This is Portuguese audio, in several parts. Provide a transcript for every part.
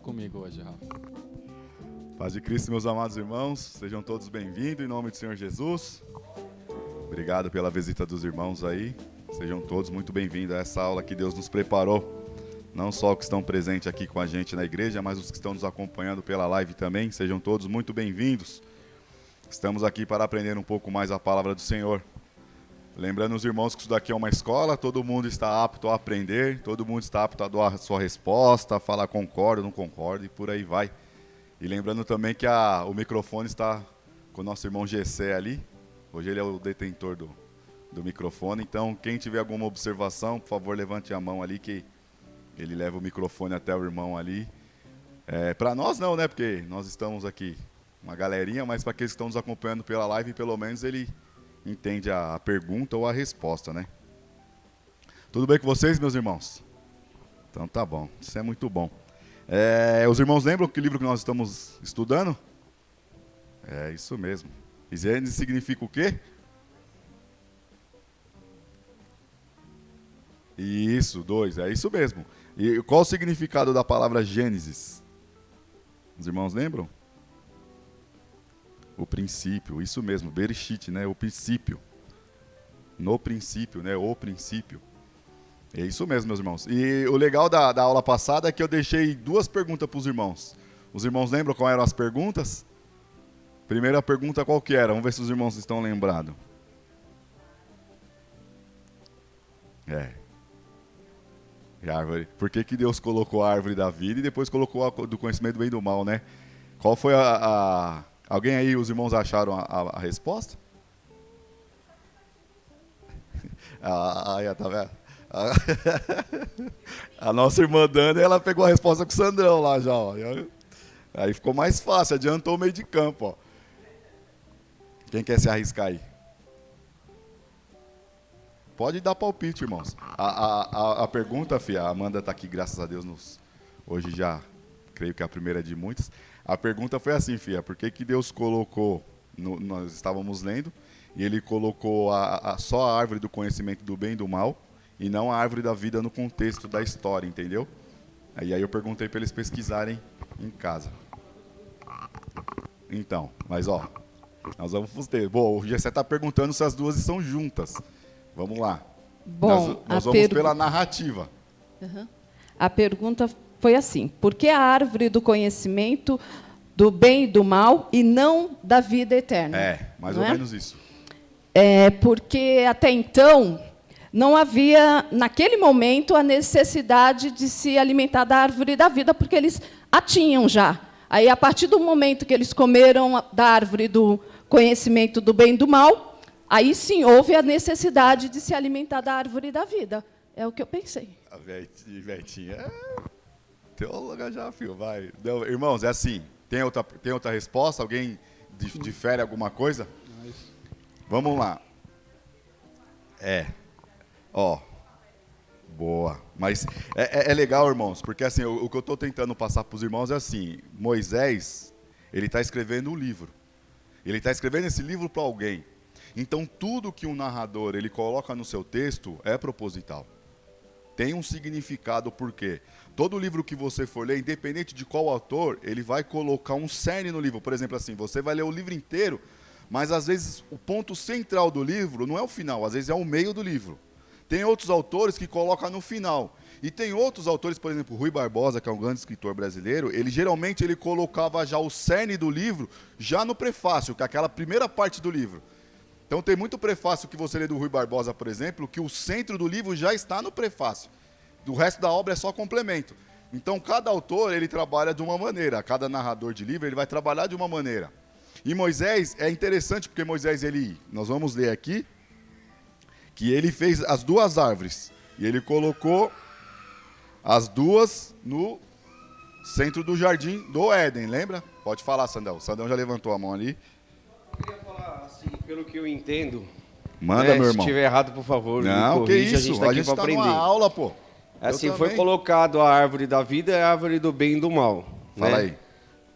comigo hoje, Rafa. Paz de Cristo, meus amados irmãos, sejam todos bem-vindos em nome do Senhor Jesus. Obrigado pela visita dos irmãos aí, sejam todos muito bem-vindos a essa aula que Deus nos preparou. Não só os que estão presentes aqui com a gente na igreja, mas os que estão nos acompanhando pela live também, sejam todos muito bem-vindos. Estamos aqui para aprender um pouco mais a palavra do Senhor. Lembrando os irmãos que isso daqui é uma escola, todo mundo está apto a aprender, todo mundo está apto a dar a sua resposta, a falar concordo, não concordo e por aí vai. E lembrando também que o microfone está com o nosso irmão Gessé ali. Hoje ele é o detentor do microfone. Então, quem tiver alguma observação, por favor, levante a mão ali que ele leva o microfone até o irmão ali. Para nós não, né? Porque nós estamos aqui, uma galerinha, mas para aqueles que estão nos acompanhando pela live, pelo menos ele entende a pergunta ou a resposta, né? Tudo bem com vocês, meus irmãos? Então tá bom, isso é muito bom. Os irmãos lembram que livro que nós estamos estudando? É isso mesmo. Gênesis significa o quê? Isso, 2, é isso mesmo. E qual o significado da palavra Gênesis? Os irmãos lembram? O princípio, isso mesmo, Bereshit, né? O princípio. No princípio, né? O princípio. É isso mesmo, meus irmãos. E o legal da aula passada é que eu deixei 2 perguntas para os irmãos. Os irmãos lembram quais eram as perguntas? Primeira pergunta qual que era? Vamos ver se os irmãos estão lembrados. Árvore. Por que Deus colocou a árvore da vida e depois colocou a do conhecimento do bem e do mal, né? Qual foi Alguém aí, os irmãos acharam a resposta? Tá vendo? A nossa irmã Dani, ela pegou a resposta com o Sandrão lá já, ó. Aí ficou mais fácil, adiantou o meio de campo, ó. Quem quer se arriscar aí? Pode dar palpite, irmãos. A pergunta, a Amanda está aqui, graças a Deus, hoje já, creio que é a primeira de muitas. A pergunta foi assim, por que Deus colocou, nós estávamos lendo, e ele colocou só a árvore do conhecimento do bem e do mal, e não a árvore da vida no contexto da história, entendeu? Aí eu perguntei para eles pesquisarem em casa. Então, mas ó, nós vamos ter. Bom, o Gessé está perguntando se as duas estão juntas. Vamos lá. Bom, nós vamos pela narrativa. Uhum. A pergunta foi assim: por que a árvore do conhecimento do bem e do mal e não da vida eterna? Mais ou menos isso. Porque até então não havia, naquele momento, a necessidade de se alimentar da árvore da vida, porque eles a tinham já. Aí, a partir do momento que eles comeram da árvore do conhecimento do bem e do mal, aí sim houve a necessidade de se alimentar da árvore da vida. É o que eu pensei. A Vetinha é teóloga já, filho. Vai. Não, irmãos, é assim. Tem outra resposta? Alguém difere alguma coisa? Vamos lá. Boa. Mas é legal, irmãos, porque assim, o que eu estou tentando passar para os irmãos é assim: Moisés, ele está escrevendo um livro. Ele está escrevendo esse livro para alguém. Então, tudo que um narrador ele coloca no seu texto é proposital. Tem um significado, por quê? Todo livro que você for ler, independente de qual autor, ele vai colocar um cerne no livro. Por exemplo, assim, você vai ler o livro inteiro, mas às vezes o ponto central do livro não é o final, às vezes é o meio do livro. Tem outros autores que colocam no final. E tem outros autores, por exemplo, Rui Barbosa, que é um grande escritor brasileiro, ele geralmente colocava já o cerne do livro já no prefácio, que é aquela primeira parte do livro. Então tem muito prefácio que você lê do Rui Barbosa, por exemplo, que o centro do livro já está no prefácio. O resto da obra é só complemento. Então cada autor ele trabalha de uma maneira, cada narrador de livro ele vai trabalhar de uma maneira. E Moisés é interessante porque Moisés, nós vamos ler aqui, que ele fez as 2 árvores. E ele colocou as 2 no centro do jardim do Éden, lembra? Pode falar, Sandão. O Sandão já levantou a mão ali. Eu queria falar assim, pelo que eu entendo. Manda, meu irmão. Se estiver errado, por favor, não, me corrija, que isso, a gente está aqui para aprender. Numa aula, pô. Assim, foi colocado a árvore da vida e a árvore do bem e do mal. Fala né?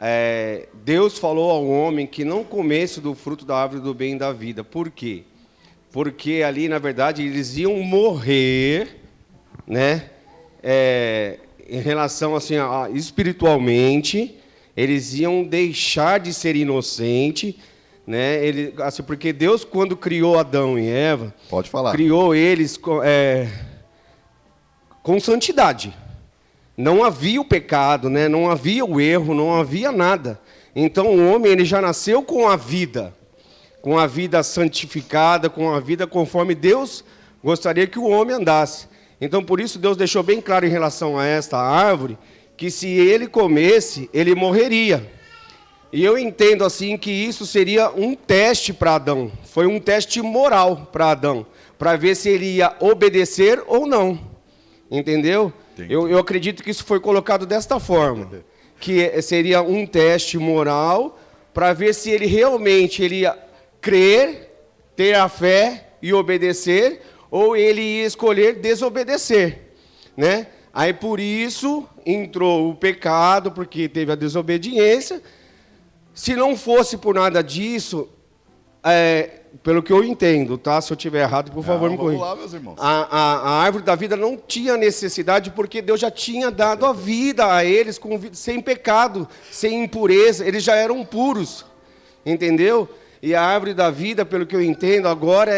aí. Deus falou ao homem que não comesse do fruto da árvore do bem e da vida. Por quê? Porque ali, na verdade, eles iam morrer, né? em relação assim, espiritualmente, eles iam deixar de ser inocentes, né? Assim, porque Deus, quando criou Adão e Eva, Pode falar. criou eles com santidade. Não havia o pecado, né? Não havia o erro, não havia nada. Então o homem ele já nasceu com a vida santificada, com a vida conforme Deus gostaria que o homem andasse. Então por isso Deus deixou bem claro em relação a esta árvore, que se ele comesse, ele morreria. E eu entendo assim que isso seria um teste para Adão. Foi um teste moral para Adão, para ver se ele ia obedecer ou não. Entendeu? Eu acredito que isso foi colocado desta forma, que seria um teste moral para ver se ele realmente ia crer, ter a fé e obedecer, ou ele ia escolher desobedecer, né? Aí por isso entrou o pecado, porque teve a desobediência. Se não fosse por nada disso, pelo que eu entendo, tá? Se eu estiver errado, por favor, me corrija. Vamos lá, meus irmãos. A árvore da vida não tinha necessidade, porque Deus já tinha dado a vida a eles sem pecado, sem impureza. Eles já eram puros, entendeu? E a árvore da vida, pelo que eu entendo agora,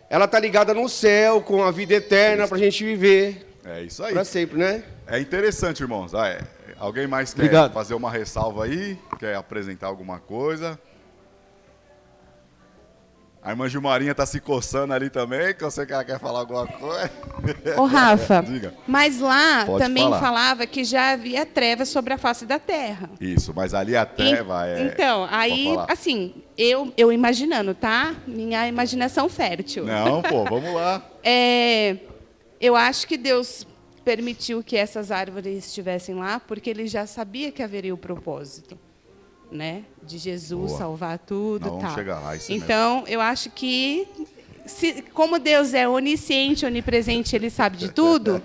ela está ligada no céu, com a vida eterna, para a gente viver. É isso aí. Para sempre, né? É interessante, irmãos. Alguém mais quer fazer uma ressalva aí? Quer apresentar alguma coisa? A irmã Gilmarinha está se coçando ali também, que eu sei que ela quer falar alguma coisa. Ô, Rafa, Diga. mas lá Pode também falar. falava que já havia trevas sobre a face da terra. Isso, mas ali a treva Então, aí, Pode falar. assim, eu imaginando, tá? Minha imaginação fértil. Não, pô, vamos lá. Eu acho que Deus permitiu que essas árvores estivessem lá, porque ele já sabia que haveria o propósito, né? De Jesus Boa. salvar tudo Nós e vamos tal. chegar lá, isso Então, eu acho que, como Deus é onisciente, onipresente, ele sabe de tudo,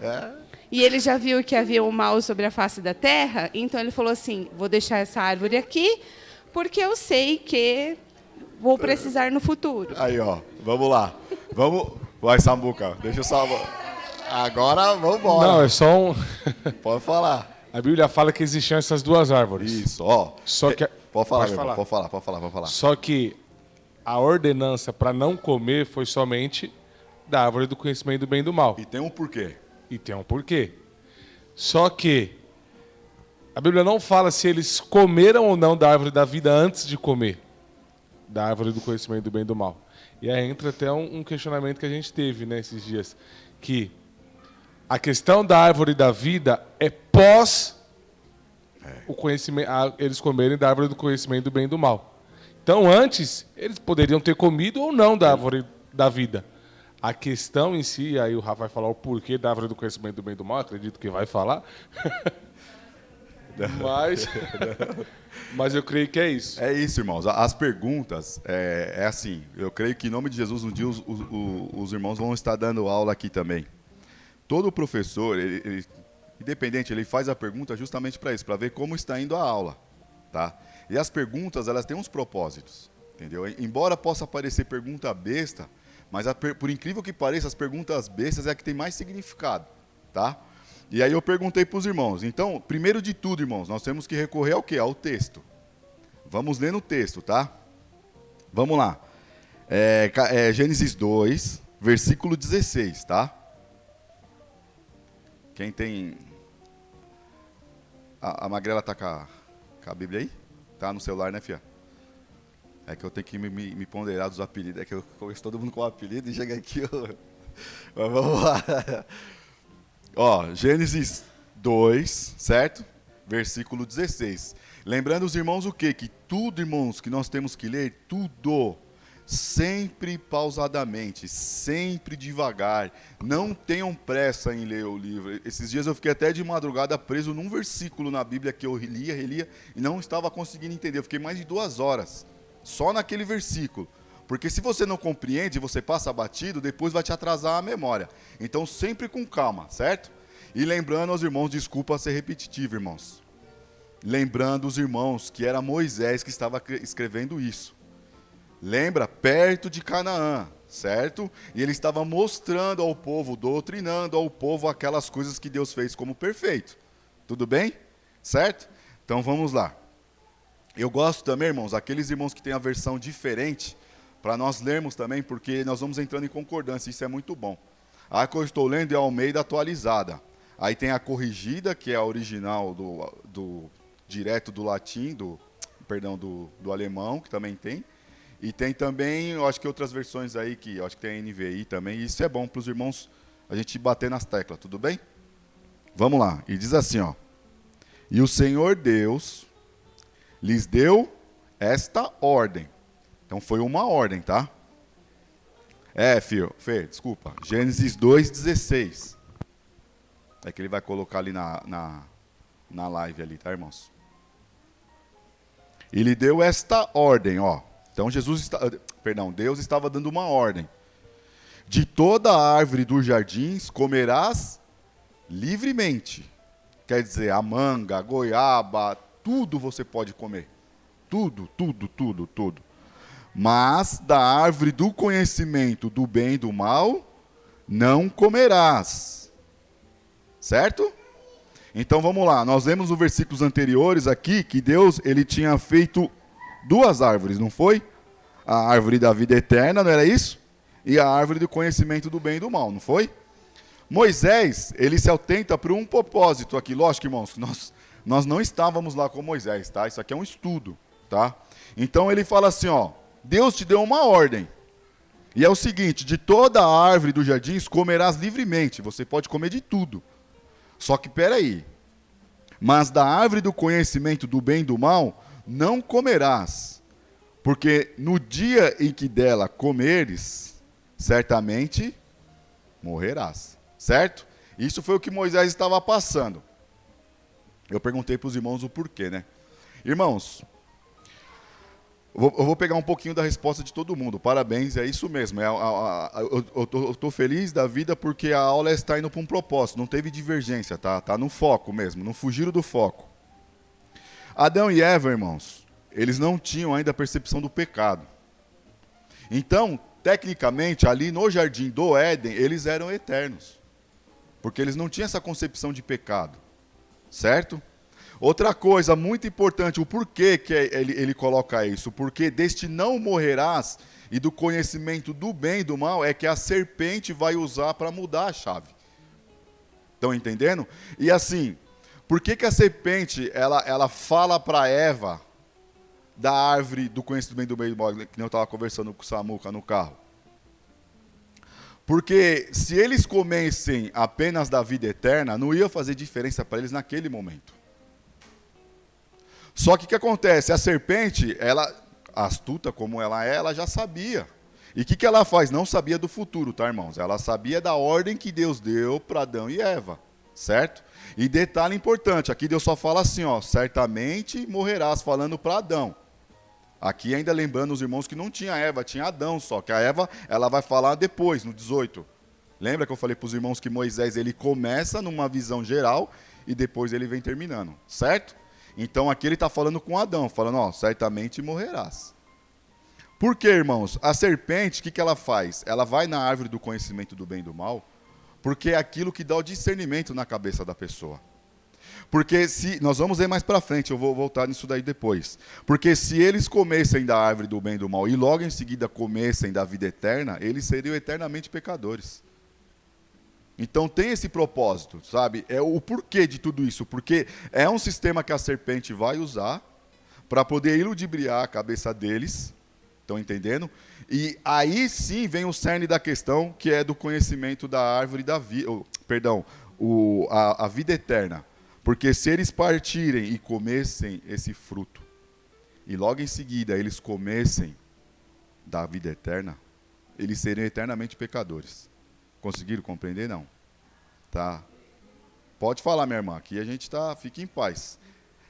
e ele já viu que havia o mal sobre a face da terra, então ele falou assim, vou deixar essa árvore aqui, porque eu sei que vou precisar no futuro. Aí, ó, vamos lá. Vai, Sambuca, deixa o Sambuca. Agora, vamos embora. Não, é só um... Pode falar. A Bíblia fala que existiam essas duas árvores. Isso, ó. Só que... Pode falar, Pode meu irmão, falar. pode falar. Só que a ordenança para não comer foi somente da árvore do conhecimento do bem e do mal. E tem um porquê. E tem um porquê. Só que a Bíblia não fala se eles comeram ou não da árvore da vida antes de comer da árvore do conhecimento do bem e do mal. E aí entra até um questionamento que a gente teve, né, esses dias, que a questão da árvore da vida é pós o conhecimento, eles comerem da árvore do conhecimento do bem e do mal. Então, antes, eles poderiam ter comido ou não da árvore da vida. A questão em si, aí o Rafa vai falar o porquê da árvore do conhecimento do bem e do mal, acredito que vai falar. Mas eu creio que é isso. É isso, irmãos. As perguntas, assim, eu creio que em nome de Jesus, um dia os irmãos vão estar dando aula aqui também. Todo professor, independente, ele faz a pergunta justamente para isso, para ver como está indo a aula, tá? E as perguntas, elas têm uns propósitos, entendeu? Embora possa parecer pergunta besta, mas por incrível que pareça, as perguntas bestas é a que tem mais significado, tá? E aí eu perguntei para os irmãos. Então, primeiro de tudo, irmãos, nós temos que recorrer ao quê? Ao texto. Vamos ler no texto, tá? Vamos lá. Gênesis 2, versículo 16, tá? Quem tem... A Magrela tá com a Bíblia aí? Tá no celular, né, fia? É que eu tenho que me ponderar dos apelidos. É que eu conheço todo mundo com apelido e chega aqui... Mas vamos lá. Ó, Gênesis 2, certo? Versículo 16. Lembrando os irmãos o quê? Que tudo, irmãos, que nós temos que ler, tudo... sempre pausadamente, sempre devagar. Não tenham pressa em ler o livro. Esses dias eu fiquei até de madrugada preso num versículo na Bíblia que eu relia e não estava conseguindo entender. Eu fiquei mais de 2 horas só naquele versículo. Porque se você não compreende, você passa batido, depois vai te atrasar a memória. Então sempre com calma, certo? E lembrando aos irmãos, desculpa ser repetitivo, irmãos. Lembrando os irmãos que era Moisés que estava escrevendo isso. Lembra? Perto de Canaã, certo? E ele estava mostrando ao povo, doutrinando ao povo aquelas coisas que Deus fez como perfeito, Tudo bem? Certo? Então vamos lá. Eu gosto também, irmãos, aqueles irmãos que têm a versão diferente, para nós lermos também, porque nós vamos entrando em concordância, isso é muito bom. A que eu estou lendo é a Almeida atualizada. Aí tem a corrigida, que é a original direto do latim, do alemão, que também tem. E tem também, eu acho que outras versões aí, que eu acho que tem a NVI também. E isso é bom para os irmãos a gente bater nas teclas, tudo bem? Vamos lá. E diz assim, ó. E o Senhor Deus lhes deu esta ordem. Então foi uma ordem, tá? Fê, desculpa. Gênesis 2:16. É que ele vai colocar ali na live ali, tá, irmãos? E lhe deu esta ordem, ó. Então Deus estava dando uma ordem. De toda a árvore dos jardins comerás livremente. Quer dizer, a manga, a goiaba, tudo você pode comer. Tudo. Mas da árvore do conhecimento do bem e do mal não comerás. Certo? Então vamos lá, nós lemos nos versículos anteriores aqui que Deus ele tinha feito 2 árvores, não foi? A árvore da vida eterna, não era isso? E a árvore do conhecimento do bem e do mal, não foi? Moisés, ele se atenta para um propósito aqui. Lógico, irmãos, nós não estávamos lá com Moisés, tá? Isso aqui é um estudo, tá? Então ele fala assim, ó, Deus te deu uma ordem. E é o seguinte, de toda a árvore dos jardins comerás livremente. Você pode comer de tudo. Só que, peraí, mas da árvore do conhecimento do bem e do mal não comerás, porque no dia em que dela comeres, certamente morrerás, certo? Isso foi o que Moisés estava passando. Eu perguntei para os irmãos o porquê, né? Irmãos, eu vou pegar um pouquinho da resposta de todo mundo. Parabéns, é isso mesmo. Eu estou feliz da vida porque a aula está indo para um propósito. Não teve divergência, tá? Tá no foco mesmo, não fugiram do foco. Adão e Eva, irmãos, eles não tinham ainda a percepção do pecado. Então, tecnicamente, ali no jardim do Éden, eles eram eternos. Porque eles não tinham essa concepção de pecado. Certo? Outra coisa muito importante, o porquê que ele coloca isso, porque deste não morrerás e do conhecimento do bem e do mal é que a serpente vai usar para mudar a chave. Estão entendendo? E assim, por que a serpente ela fala para Eva da árvore do conhecimento do bem e do mal, que eu estava conversando com o Samuca no carro? Porque se eles comessem apenas da vida eterna, não ia fazer diferença para eles naquele momento. Só que o que acontece? A serpente, ela, astuta como ela é, ela já sabia. E o que ela faz? Não sabia do futuro, tá, irmãos? Ela sabia da ordem que Deus deu para Adão e Eva, certo? E detalhe importante, aqui Deus só fala assim, ó, certamente morrerás, falando para Adão. Aqui ainda lembrando os irmãos que não tinha Eva, tinha Adão só, que a Eva, ela vai falar depois, no 18. Lembra que eu falei para os irmãos que Moisés, ele começa numa visão geral e depois ele vem terminando, certo? Então aqui ele está falando com Adão, falando, ó, certamente morrerás. Por quê, irmãos? A serpente, o que ela faz? Ela vai na árvore do conhecimento do bem e do mal, porque é aquilo que dá o discernimento na cabeça da pessoa. Porque se, nós vamos ver mais para frente, eu vou voltar nisso daí depois. Porque se eles comessem da árvore do bem e do mal e logo em seguida comessem da vida eterna, eles seriam eternamente pecadores. Então tem esse propósito, sabe? É o porquê de tudo isso. Porque é um sistema que a serpente vai usar para poder iludibriar a cabeça deles. Estão entendendo? E aí sim vem o cerne da questão, que é do conhecimento da árvore da vida. A vida eterna. Porque se eles partirem e comessem esse fruto, e logo em seguida eles comessem da vida eterna, eles seriam eternamente pecadores. Conseguiram compreender? Não. Tá. Pode falar, minha irmã, aqui a gente fica em paz.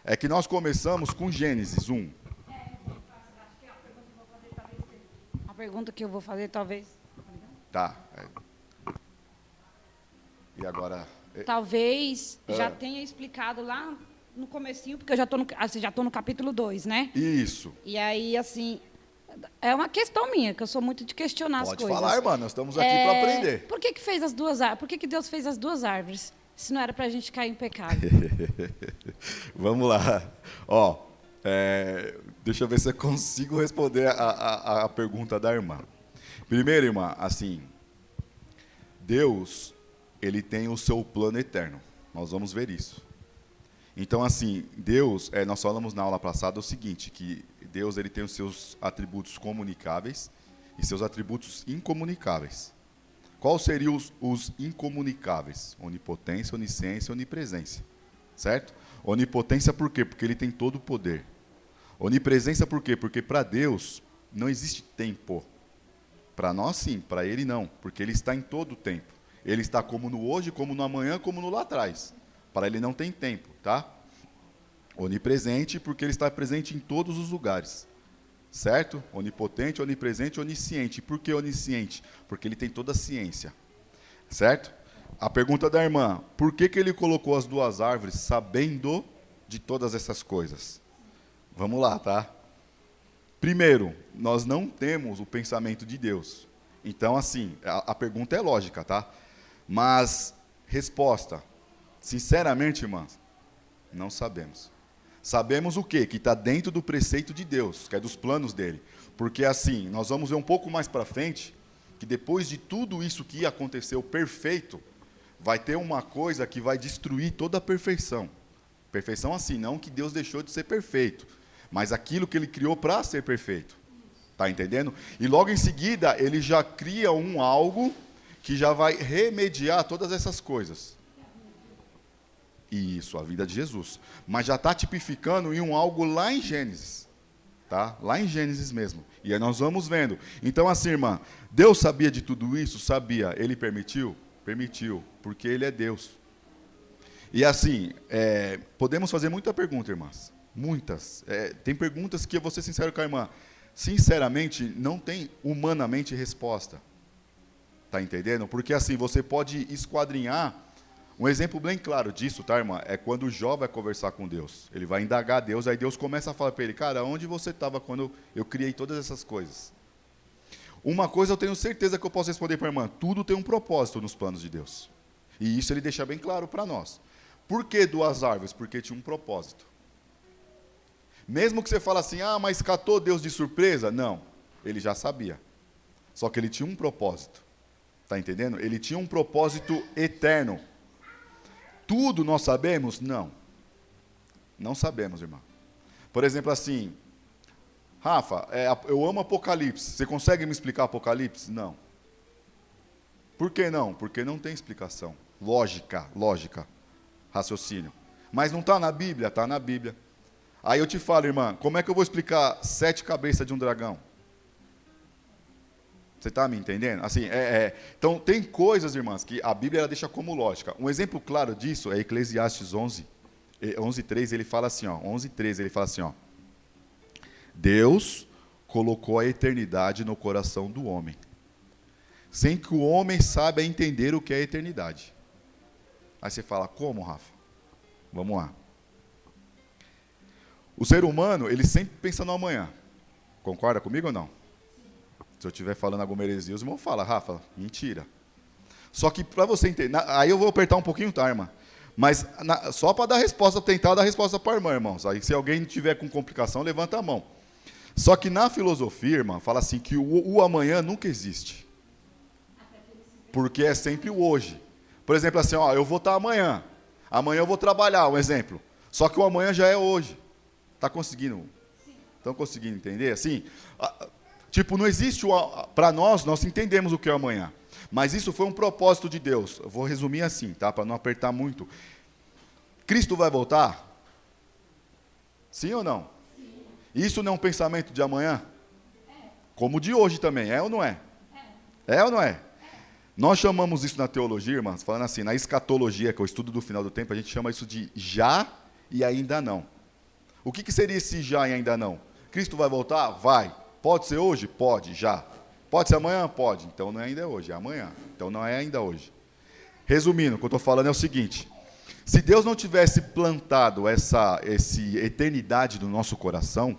É que nós começamos com Gênesis 1. A pergunta que eu vou fazer, talvez... Tá. E agora... Talvez já tenha explicado lá no comecinho, porque eu já estou no capítulo 2, né? Isso. E aí, assim... É uma questão minha, que eu sou muito de questionar as coisas. Pode falar, irmã, nós estamos aqui para aprender. Por que fez as duas árvores? Por que Deus fez as duas árvores? se não era para a gente cair em pecado. Vamos lá. Ó, deixa eu ver se eu consigo responder a pergunta da irmã. Primeiro, irmã, assim, Deus, ele tem o seu plano eterno. Nós vamos ver isso. Então, assim, Deus, nós falamos na aula passada o seguinte, que Deus, ele tem os seus atributos comunicáveis e seus atributos incomunicáveis. Quais seriam os incomunicáveis? Onipotência, onisciência e onipresença. Certo? Onipotência por quê? Porque ele tem todo o poder. Onipresença por quê? Porque para Deus não existe tempo. Para nós sim, para ele não, porque ele está em todo o tempo. Ele está como no hoje, como no amanhã, como no lá atrás. Para ele não tem tempo, tá? Onipresente porque ele está presente em todos os lugares. Certo? Onipotente, onipresente, onisciente. Por que onisciente? Porque ele tem toda a ciência. Certo? A pergunta da irmã, por que ele colocou as duas árvores sabendo de todas essas coisas? Vamos lá, tá? Primeiro, nós não temos o pensamento de Deus. Então, assim, a pergunta é lógica, tá? Mas, resposta, sinceramente, irmãs, não sabemos. Sabemos o quê? Que está dentro do preceito de Deus, que é dos planos dele. Porque assim, nós vamos ver um pouco mais para frente, que depois de tudo isso que aconteceu perfeito, vai ter uma coisa que vai destruir toda a perfeição. Perfeição assim, não que Deus deixou de ser perfeito, mas aquilo que ele criou para ser perfeito. Está entendendo? E logo em seguida, ele já cria algo que já vai remediar todas essas coisas. Isso, a vida de Jesus. Mas já está tipificando em algo lá em Gênesis. Tá? Lá em Gênesis mesmo. E aí nós vamos vendo. Então assim, irmã, Deus sabia de tudo isso? Sabia. Ele permitiu? Permitiu. Porque ele é Deus. E assim, podemos fazer muita pergunta, irmãs. Muitas. Tem perguntas que eu vou ser sincero com a irmã. Sinceramente, não tem humanamente resposta. Tá entendendo? Porque assim, você pode esquadrinhar. Um exemplo bem claro disso, tá, irmã? É quando o Jó vai conversar com Deus. Ele vai indagar Deus, aí Deus começa a falar para ele, cara, onde você estava quando eu criei todas essas coisas? Uma coisa eu tenho certeza que eu posso responder para a irmã, tudo tem um propósito nos planos de Deus. E isso ele deixa bem claro para nós. Por que duas árvores? Porque tinha um propósito. Mesmo que você fale assim, mas catou Deus de surpresa? Não, ele já sabia. Só que ele tinha um propósito. Tá entendendo? Ele tinha um propósito eterno. Tudo nós sabemos? Não. Não sabemos, irmão. Por exemplo, assim, Rafa, eu amo Apocalipse. Você consegue me explicar Apocalipse? Não. Por que não? Porque não tem explicação. Lógica, raciocínio. Mas não está na Bíblia? Está na Bíblia. Aí eu te falo, irmã, como é que eu vou explicar 7 cabeças de um dragão? Você está me entendendo? Assim, Então, tem coisas, irmãs, que a Bíblia ela deixa como lógica. Um exemplo claro disso é Eclesiastes 11:3, ele fala assim, ó, 11:13, ele fala assim, ó, Deus colocou a eternidade no coração do homem, sem que o homem saiba entender o que é a eternidade. Aí você fala, como, Rafa? Vamos lá. O ser humano, ele sempre pensa no amanhã. Concorda comigo ou não? Se eu estiver falando alguma heresia, os irmãos falam, Rafa, mentira. Só que para você entender, aí eu vou apertar um pouquinho, tá, irmã? Mas só para dar resposta, tentar dar resposta para a irmã, irmãos. Aí se alguém tiver com complicação, levanta a mão. Só que na filosofia, irmã, fala assim que o amanhã nunca existe. Porque é sempre o hoje. Por exemplo, assim, ó, eu vou estar amanhã. Amanhã eu vou trabalhar, um exemplo. Só que o amanhã já é hoje. Está conseguindo? Estão conseguindo entender? Assim, tipo, não existe para nós entendemos o que é o amanhã. Mas isso foi um propósito de Deus. Eu vou resumir assim, tá? Para não apertar muito. Cristo vai voltar? Sim ou não? Sim. Isso não é um pensamento de amanhã? Como o de hoje também, é ou não é? É ou não é? Nós chamamos isso na teologia, irmãs, falando assim, na escatologia, que é o estudo do final do tempo, a gente chama isso de já e ainda não. O que seria esse já e ainda não? Cristo vai voltar? Vai. Pode ser hoje? Pode, já. Pode ser amanhã? Pode. Então não é ainda hoje, é amanhã. Então não é ainda hoje. Resumindo, o que eu estou falando é o seguinte. Se Deus não tivesse plantado essa eternidade no nosso coração,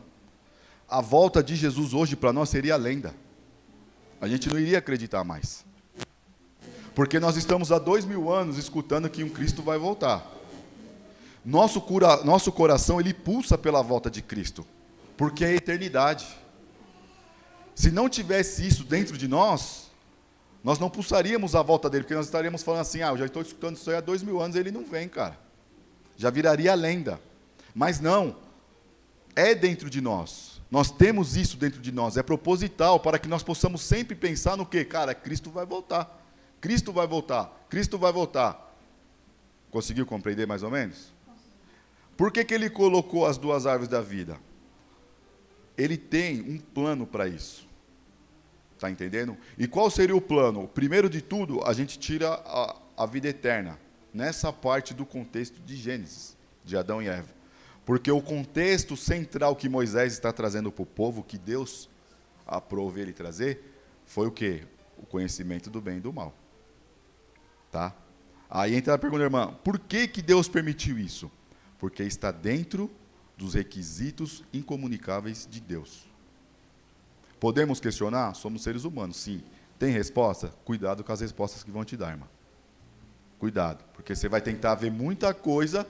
a volta de Jesus hoje para nós seria lenda. A gente não iria acreditar mais. Porque nós estamos há 2000 anos escutando que um Cristo vai voltar. Nosso coração, ele pulsa pela volta de Cristo, porque é a eternidade. Se não tivesse isso dentro de nós não pulsaríamos a volta dele, porque nós estaríamos falando assim, eu já estou escutando isso aí há 2000 anos, ele não vem, cara. Já viraria lenda. Mas não, é dentro de nós. Nós temos isso dentro de nós, é proposital, para que nós possamos sempre pensar no quê? Cara, Cristo vai voltar. Cristo vai voltar. Cristo vai voltar. Conseguiu compreender mais ou menos? Por que ele colocou as duas árvores da vida? Ele tem um plano para isso. Está entendendo? E qual seria o plano? Primeiro de tudo, a gente tira a vida eterna. Nessa parte do contexto de Gênesis, de Adão e Eva. Porque o contexto central que Moisés está trazendo para o povo, que Deus aprove ele trazer, foi o quê? O conhecimento do bem e do mal. Tá? Aí entra a pergunta, irmã, por que Deus permitiu isso? Porque está dentro dos requisitos incomunicáveis de Deus. Podemos questionar? Somos seres humanos, sim. Tem resposta? Cuidado com as respostas que vão te dar, irmã. Cuidado, porque você vai tentar ver muita coisa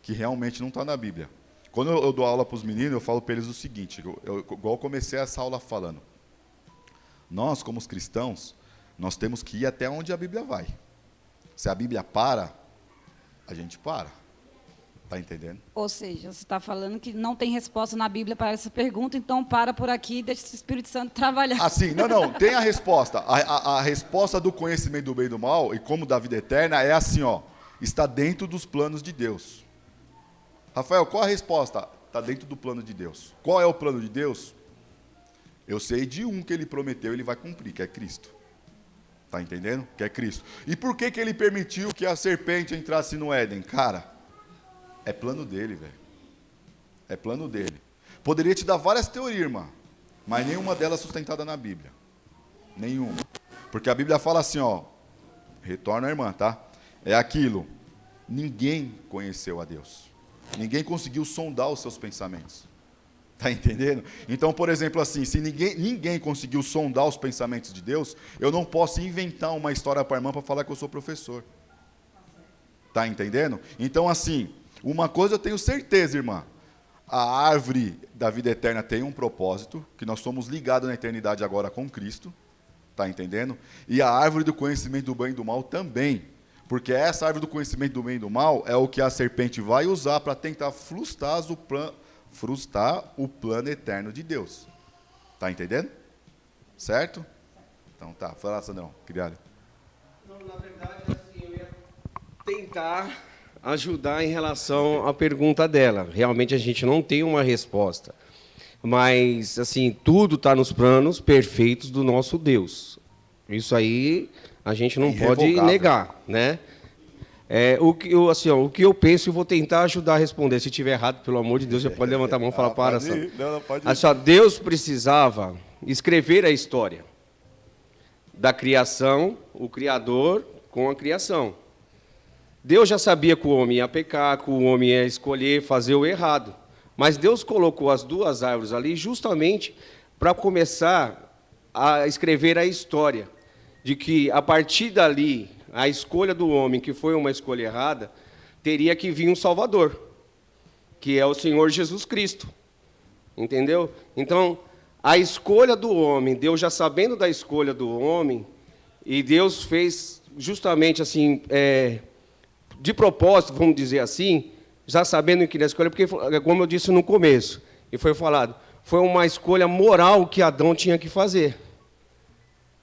que realmente não está na Bíblia. Quando eu dou aula para os meninos, eu falo para eles o seguinte, igual eu comecei essa aula falando. Nós, como os cristãos, nós temos que ir até onde a Bíblia vai. Se a Bíblia para, a gente para. Está entendendo? Ou seja, você está falando que não tem resposta na Bíblia para essa pergunta, então para por aqui e deixa o Espírito Santo trabalhar. Assim, não, tem a resposta. A resposta do conhecimento do bem e do mal, e como da vida eterna, é assim, está dentro dos planos de Deus. Rafael, qual a resposta? Está dentro do plano de Deus. Qual é o plano de Deus? Eu sei de um que ele prometeu, ele vai cumprir, que é Cristo. Está entendendo? Que é Cristo. E por que ele permitiu que a serpente entrasse no Éden? Cara, é plano dele, velho. É plano dele. Poderia te dar várias teorias, irmã, mas nenhuma delas sustentada na Bíblia. Nenhuma. Porque a Bíblia fala assim, retorna a irmã, tá? É aquilo. Ninguém conheceu a Deus. Ninguém conseguiu sondar os seus pensamentos. Tá entendendo? Então, por exemplo, assim, se ninguém conseguiu sondar os pensamentos de Deus, eu não posso inventar uma história para a irmã para falar que eu sou professor. Tá entendendo? Então, assim, uma coisa eu tenho certeza, irmã. A árvore da vida eterna tem um propósito, que nós somos ligados na eternidade agora com Cristo. Tá entendendo? E a árvore do conhecimento do bem e do mal também. Porque essa árvore do conhecimento do bem e do mal é o que a serpente vai usar para tentar frustrar o plano eterno de Deus. Tá entendendo? Certo? Então tá, fala, Sandrão, criado. Não, na verdade, assim, eu ia tentar ajudar em relação à pergunta dela. Realmente a gente não tem uma resposta. Mas, assim, tudo está nos planos perfeitos do nosso Deus. Isso aí a gente não pode negar, né? O que eu penso e vou tentar ajudar a responder. Se estiver errado, pelo amor de Deus, já pode levantar a mão e falar, para. Deus precisava escrever a história da criação, o Criador com a criação. Deus já sabia que o homem ia pecar, que o homem ia escolher fazer o errado. Mas Deus colocou as duas árvores ali justamente para começar a escrever a história de que, a partir dali, a escolha do homem, que foi uma escolha errada, teria que vir um Salvador, que é o Senhor Jesus Cristo. Entendeu? Então, a escolha do homem, Deus já sabendo da escolha do homem, e Deus fez justamente assim, de propósito, vamos dizer assim, já sabendo que ele escolha, porque, como eu disse no começo, e foi falado, foi uma escolha moral que Adão tinha que fazer.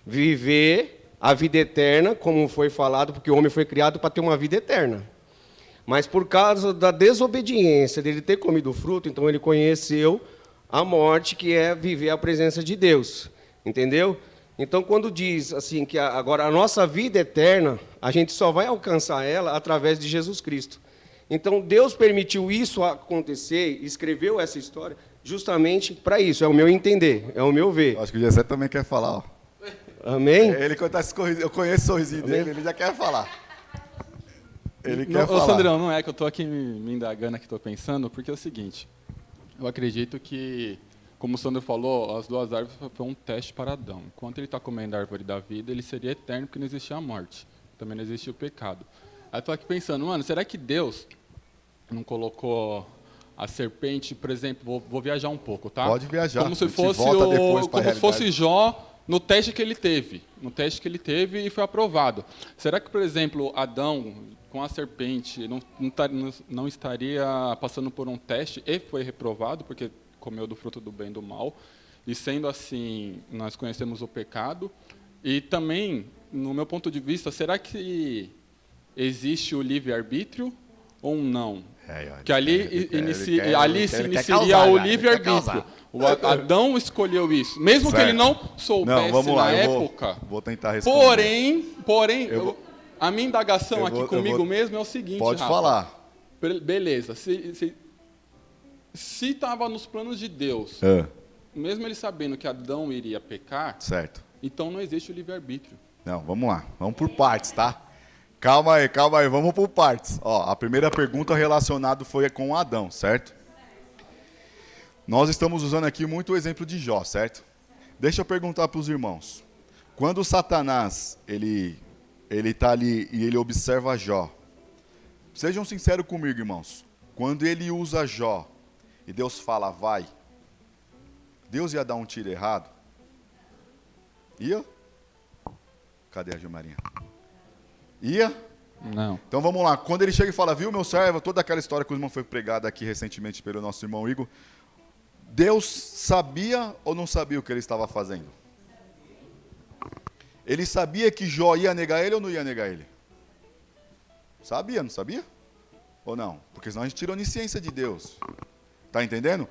Viver a vida eterna, como foi falado, porque o homem foi criado para ter uma vida eterna. Mas por causa da desobediência dele ter comido o fruto, então ele conheceu a morte, que é viver a presença de Deus. Entendeu? Então, quando diz assim que agora a nossa vida eterna, a gente só vai alcançar ela através de Jesus Cristo. Então, Deus permitiu isso acontecer, escreveu essa história, justamente para isso. É o meu entender, é o meu ver. Acho que o Gessé também quer falar, ó. Amém? Ele, quando eu conheço o sorrisinho dele, ele já quer falar. Ele quer falar. Ô, Sandrão, não é que eu estou aqui me indagando, aqui estou pensando, porque é o seguinte, eu acredito que, como o Sandro falou, as duas árvores foi um teste para Adão. Enquanto ele está comendo a árvore da vida, ele seria eterno, porque não existia a morte. também não existe o pecado. Aí eu tô aqui pensando, mano, será que Deus não colocou a serpente, por exemplo, vou viajar um pouco, tá? Pode viajar. Como se A gente fosse volta depois pra como se fosse realidade. Jó no teste que ele teve. No teste que ele teve e foi aprovado. Será que, por exemplo, Adão, com a serpente, não estaria passando por um teste e foi reprovado, porque comeu do fruto do bem e do mal? E sendo assim, nós conhecemos o pecado. E também, no meu ponto de vista, será que existe o livre-arbítrio ou não? Que ali se iniciaria o livre-arbítrio. O Adão escolheu isso, mesmo que ele não soubesse na época. Vou tentar responder. Porém, a minha indagação aqui comigo mesmo é o seguinte, Pode Rafa. falar. Beleza. Se estava nos planos de Deus, mesmo ele sabendo que Adão iria pecar, Certo. então não existe o livre-arbítrio. Não, vamos lá. Vamos por partes, tá? Calma aí, vamos por partes. Ó, a primeira pergunta relacionada foi com Adão, certo? Nós estamos usando aqui muito o exemplo de Jó, certo? Deixa eu perguntar para os irmãos. Quando Satanás, ele está ali e ele observa Jó, sejam sinceros comigo, irmãos. Quando ele usa Jó e Deus fala, vai, Deus ia dar um tiro errado? Ia? Cadê a Gilmarinha? Ia? Não. Então vamos lá. Quando ele chega e fala, viu, meu servo, toda aquela história que o irmão foi pregada aqui recentemente pelo nosso irmão Igor, Deus sabia ou não sabia o que ele estava fazendo? Ele sabia que Jó ia negar ele ou não ia negar ele? Sabia, não sabia? Ou não? Porque senão a gente tira a onisciência de Deus. Tá entendendo?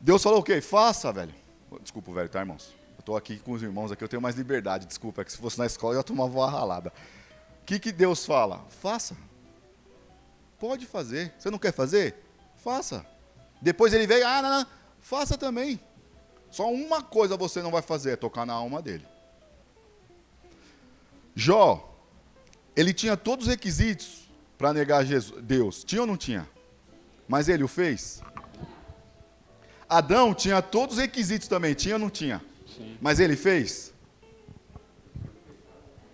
Deus falou o quê? Faça, velho. Desculpa, velho, tá, irmãos? Eu estou aqui com os irmãos aqui, eu tenho mais liberdade. Desculpa, é que se fosse na escola eu ia tomar uma ralada. O que Deus fala? Faça. Pode fazer. Você não quer fazer? Faça. Depois ele veio, não, faça também. Só uma coisa você não vai fazer, é tocar na alma dele. Jó, ele tinha todos os requisitos para negar Deus. Tinha ou não tinha? Mas ele o fez. Adão tinha todos os requisitos também. Tinha ou não tinha? Sim. Mas ele fez?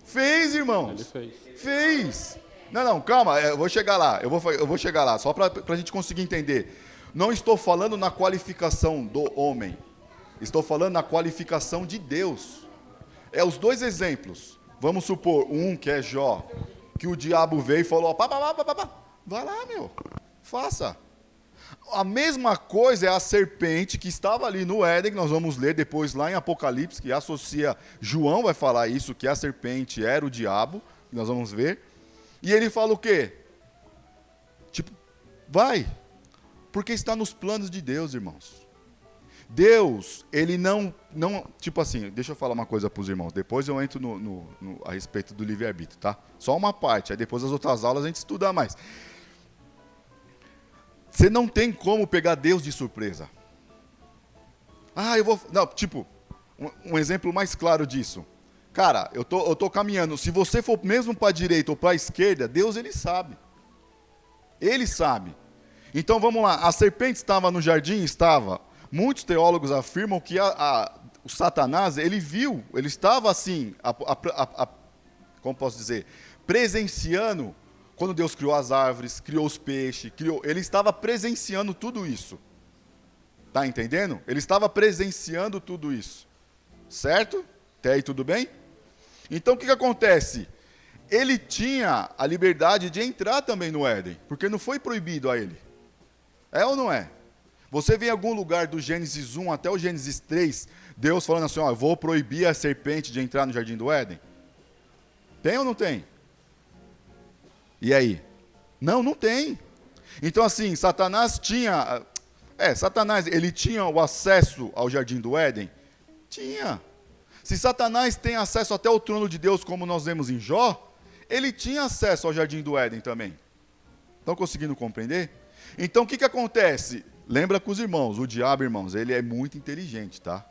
Fez, irmãos. Ele fez. Fez. Não, calma, eu vou chegar lá. Eu vou chegar lá, só para a gente conseguir entender. Não estou falando na qualificação do homem. Estou falando na qualificação de Deus. É os dois exemplos. Vamos supor, um que é Jó, que o diabo veio e falou, vai lá, meu, faça. A mesma coisa é a serpente que estava ali no Éden, que nós vamos ler depois lá em Apocalipse, que associa, João vai falar isso, que a serpente era o diabo, que nós vamos ver. E ele fala o quê? Tipo, vai, porque está nos planos de Deus, irmãos. Deus, ele não, tipo assim, deixa eu falar uma coisa para os irmãos, depois eu entro a respeito do livre-arbítrio, tá? Só uma parte, aí depois as outras aulas a gente estuda mais. Você não tem como pegar Deus de surpresa. Um exemplo mais claro disso. Cara, eu tô caminhando, se você for mesmo para a direita ou para a esquerda, Deus, ele sabe. Ele sabe. Então vamos lá, a serpente estava no jardim? Estava. Muitos teólogos afirmam que o Satanás, ele viu, ele estava assim, como posso dizer, presenciando, quando Deus criou as árvores, criou os peixes, ele estava presenciando tudo isso. Tá entendendo? Ele estava presenciando tudo isso. Certo? Até aí tudo bem? Então o que acontece? Ele tinha a liberdade de entrar também no Éden, porque não foi proibido a ele. É ou não é? Você vê em algum lugar do Gênesis 1 até o Gênesis 3, Deus falando assim, eu vou proibir a serpente de entrar no Jardim do Éden? Tem ou não tem? E aí? Não tem. Então assim, Satanás, ele tinha o acesso ao Jardim do Éden? Tinha. Se Satanás tem acesso até o trono de Deus, como nós vemos em Jó, ele tinha acesso ao Jardim do Éden também. Estão conseguindo compreender? Então o que acontece? Lembra com os irmãos, o diabo, irmãos, ele é muito inteligente, tá?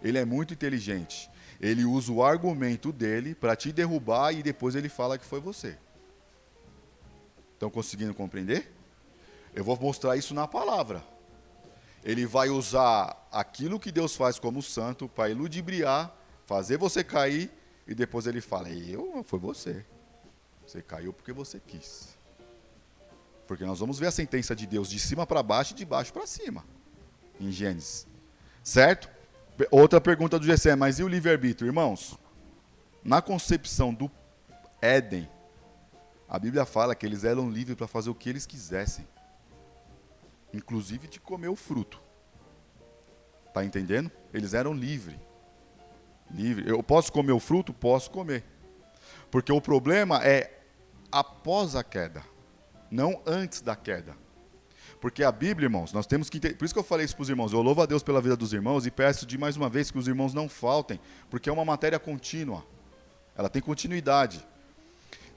Ele é muito inteligente. Ele usa o argumento dele para te derrubar e depois ele fala que foi você. Estão conseguindo compreender? Eu vou mostrar isso na palavra. Ele vai usar aquilo que Deus faz como santo para iludibriar, fazer você cair e depois ele fala, foi você. Você caiu porque você quis. Porque nós vamos ver a sentença de Deus de cima para baixo e de baixo para cima, em Gênesis. Certo? Outra pergunta do GC, mas e o livre-arbítrio? Irmãos, na concepção do Éden, a Bíblia fala que eles eram livres para fazer o que eles quisessem. Inclusive de comer o fruto. Está entendendo? Eles eram livres. Eu posso comer o fruto? Posso comer. Porque o problema é após a queda, não antes da queda. Porque a Bíblia, irmãos, nós temos que entender. Por isso que eu falei isso para os irmãos. Eu louvo a Deus pela vida dos irmãos e peço de mais uma vez que os irmãos não faltem, porque é uma matéria contínua. Ela tem continuidade.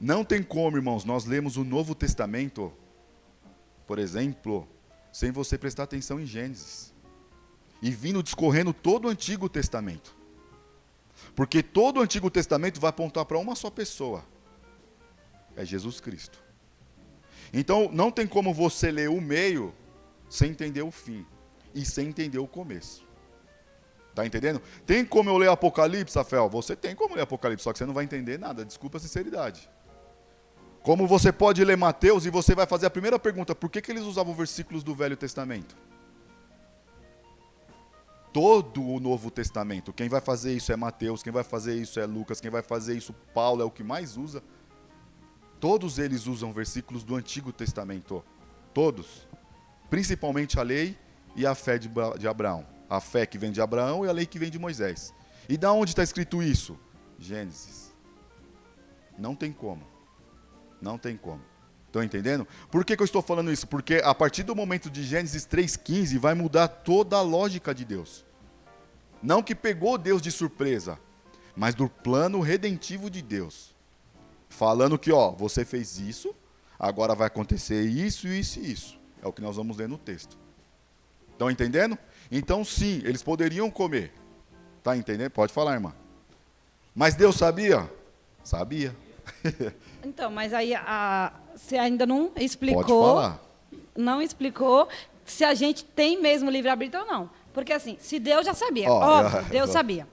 Não tem como, irmãos, nós lemos o Novo Testamento, por exemplo, sem você prestar atenção em Gênesis. E vindo discorrendo todo o Antigo Testamento. Porque todo o Antigo Testamento vai apontar para uma só pessoa. É Jesus Cristo. Então, não tem como você ler o meio sem entender o fim. E sem entender o começo. Está entendendo? Tem como eu ler Apocalipse, Rafael? Você tem como ler Apocalipse, só que você não vai entender nada. Desculpa a sinceridade. Como você pode ler Mateus e você vai fazer a primeira pergunta. Por que eles usavam versículos do Velho Testamento? Todo o Novo Testamento. Quem vai fazer isso é Mateus, quem vai fazer isso é Lucas, quem vai fazer isso, Paulo é o que mais usa. Todos eles usam versículos do Antigo Testamento. Todos. Principalmente a lei e a fé de Abraão. A fé que vem de Abraão e a lei que vem de Moisés. E da onde está escrito isso? Gênesis. Não tem como. Não tem como. Estão entendendo? Por que eu estou falando isso? Porque a partir do momento de Gênesis 3,15 vai mudar toda a lógica de Deus. Não que pegou Deus de surpresa, mas do plano redentivo de Deus. Falando que, ó, você fez isso, agora vai acontecer isso, isso e isso. É o que nós vamos ler no texto. Estão entendendo? Então, sim, eles poderiam comer. Está entendendo? Pode falar, irmã. Mas Deus sabia? Sabia. Então, mas aí você ainda não explicou. Pode falar. Não explicou se a gente tem mesmo livre-arbítrio ou não. Porque assim, se Deus já sabia, óbvio, Deus sabia.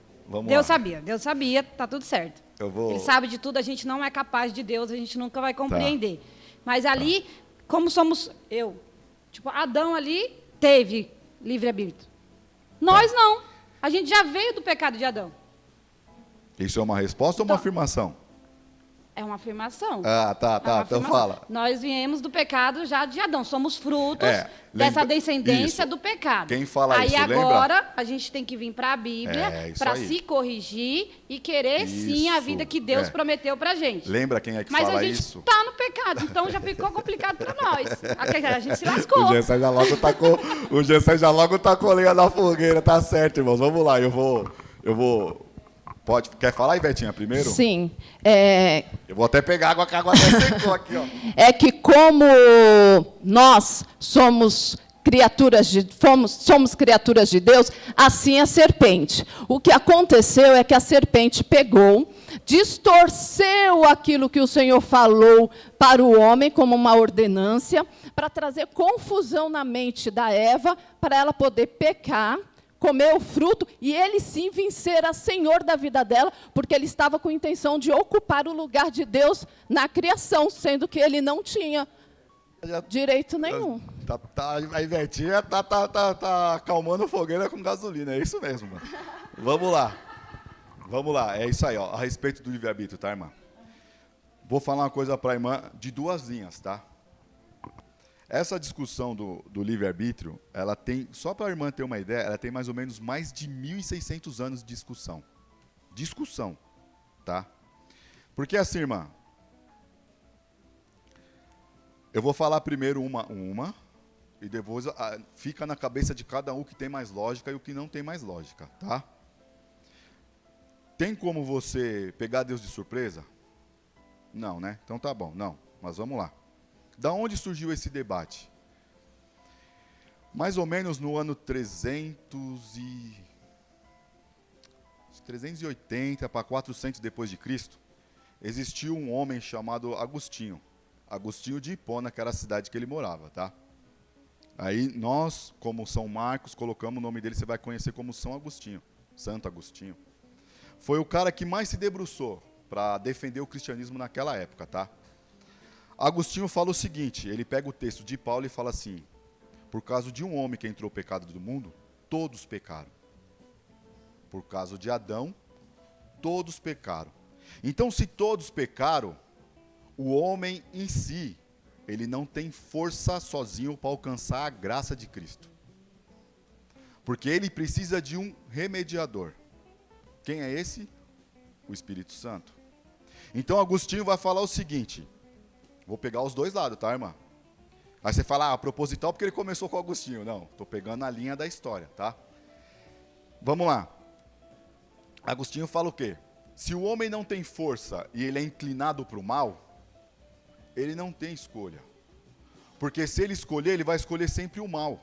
Deus sabia, tá tudo certo. Ele sabe de tudo, a gente não é capaz de Deus, a gente nunca vai compreender. Mas ali, como somos tipo, Adão ali teve livre-arbítrio. Nós não. A gente já veio do pecado de Adão. Isso é uma resposta ou uma afirmação? É uma afirmação. Então fala. Nós viemos do pecado já de Adão. Somos frutos dessa descendência do pecado. Quem fala aí isso, agora, lembra? a gente tem que vir para a Bíblia para se corrigir e querer, sim, a vida que Deus prometeu para a gente. Lembra quem é que Mas fala a gente isso? está no pecado, então já ficou complicado para nós. A gente se lascou. O Gessé já logo tacou lenha na fogueira, tá certo, irmãos. Vamos lá, eu vou... Quer falar, Ivetinha, primeiro? Sim. Eu vou até pegar água, que a água até secou aqui, ó. É que como nós somos criaturas de Deus, assim a serpente. O que aconteceu é que a serpente pegou, distorceu aquilo que o Senhor falou para o homem como uma ordenância, para trazer confusão na mente da Eva, para ela poder pecar, comer o fruto, e ele sim vencer a Senhor da vida dela, porque ele estava com a intenção de ocupar o lugar de Deus na criação, sendo que ele não tinha direito nenhum. A Ivetinha tá acalmando fogueira com gasolina, é isso mesmo, mano. Vamos lá, é isso aí, ó, a respeito do livre-arbítrio, tá, irmã? Vou falar uma coisa para a irmã de duas linhas, tá? Essa discussão do livre-arbítrio, ela tem, só para a irmã ter uma ideia, ela tem mais ou menos mais de 1.600 anos de discussão. Discussão, tá? Porque assim, irmã, eu vou falar primeiro uma e depois fica na cabeça de cada um o que tem mais lógica e o que não tem mais lógica, tá? Tem como você pegar Deus de surpresa? Não, né? Então tá bom, não, mas vamos lá. Da onde surgiu esse debate? Mais ou menos no ano 380 para 400 depois de Cristo, existiu um homem chamado Agostinho de Hipona, que era a cidade que ele morava, tá? Aí nós, como São Marcos, colocamos o nome dele, você vai conhecer como São Agostinho, Santo Agostinho. Foi o cara que mais se debruçou para defender o cristianismo naquela época, tá? Agostinho fala o seguinte, ele pega o texto de Paulo e fala assim, por causa de um homem que entrou o pecado do mundo, todos pecaram. Por causa de Adão, todos pecaram. Então, se todos pecaram, o homem em si, ele não tem força sozinho para alcançar a graça de Cristo. Porque ele precisa de um remediador. Quem é esse? O Espírito Santo. Então, Agostinho vai falar o seguinte, vou pegar os dois lados, tá, irmã? Aí você fala, proposital porque ele começou com Agostinho. Não, estou pegando a linha da história, tá? Vamos lá. Agostinho fala o quê? Se o homem não tem força e ele é inclinado para o mal, ele não tem escolha. Porque se ele escolher, ele vai escolher sempre o mal.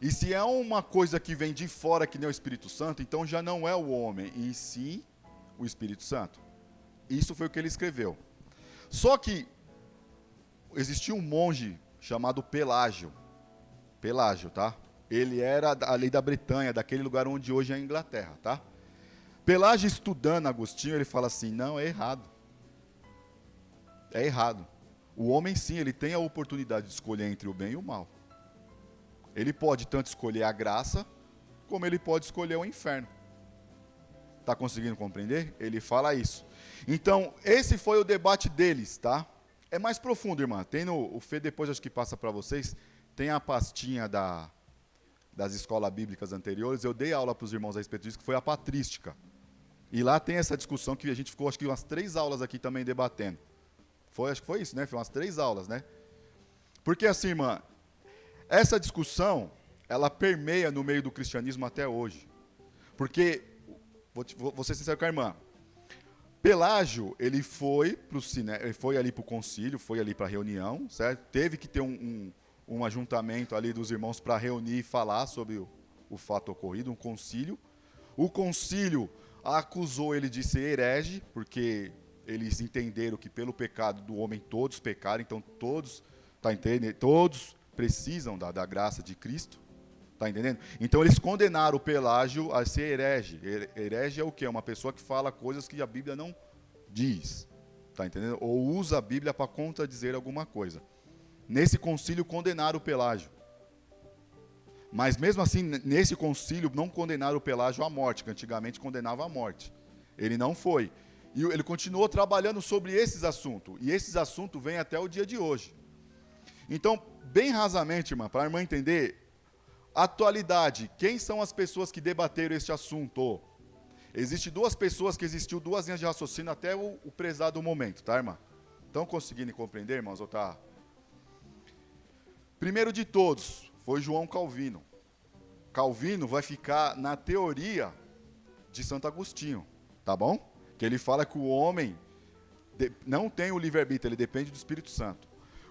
E se é uma coisa que vem de fora, que nem o Espírito Santo, então já não é o homem, e sim o Espírito Santo. Isso foi o que ele escreveu. Só que existia um monge chamado Pelágio. Pelágio, tá? Ele era ali da Bretanha, daquele lugar onde hoje é a Inglaterra, tá? Pelágio, estudando Agostinho, ele fala assim, não, é errado. É errado. O homem, sim, ele tem a oportunidade de escolher entre o bem e o mal. Ele pode tanto escolher a graça, como ele pode escolher o inferno. Está conseguindo compreender? Ele fala isso. Então, esse foi o debate deles, tá? É mais profundo, irmã. Tem o Fê, depois acho que passa para vocês, tem a pastinha das escolas bíblicas anteriores. Eu dei aula para os irmãos a respeito disso, que foi a patrística. E lá tem essa discussão que a gente ficou, acho que umas 3 aulas aqui também debatendo. Acho que foi isso, né? Foi umas 3 aulas, né? Porque assim, irmã, essa discussão, ela permeia no meio do cristianismo até hoje. Porque, vou ser sincero com a irmã, Pelágio, ele foi ali para o concílio, foi ali para a reunião, certo? Teve que ter um ajuntamento ali dos irmãos para reunir e falar sobre o fato ocorrido, um concílio. O concílio acusou ele de ser herege, porque eles entenderam que pelo pecado do homem todos pecaram, então todos, tá entendendo? Todos precisam da graça de Cristo, tá entendendo? Então eles condenaram o Pelágio a ser herege. Herege é o quê? É uma pessoa que fala coisas que a Bíblia não diz, tá entendendo? Ou usa a Bíblia para contradizer alguma coisa. Nesse concílio condenaram o Pelágio. Mas mesmo assim, nesse concílio não condenaram o Pelágio à morte, que antigamente condenava à morte. Ele não foi. E ele continuou trabalhando sobre esses assuntos. E esses assuntos vêm até o dia de hoje. Então, bem rasamente, irmã, para a irmã entender, atualidade, quem são as pessoas que debateram este assunto? Existem 2 pessoas que existiu 2 linhas de raciocínio até o prezado momento, tá, irmã? Estão conseguindo compreender, irmãos? Ou tá? Primeiro de todos, foi João Calvino. Calvino vai ficar na teoria de Santo Agostinho, tá bom? Que ele fala que o homem não tem o livre-arbítrio, ele depende do Espírito Santo.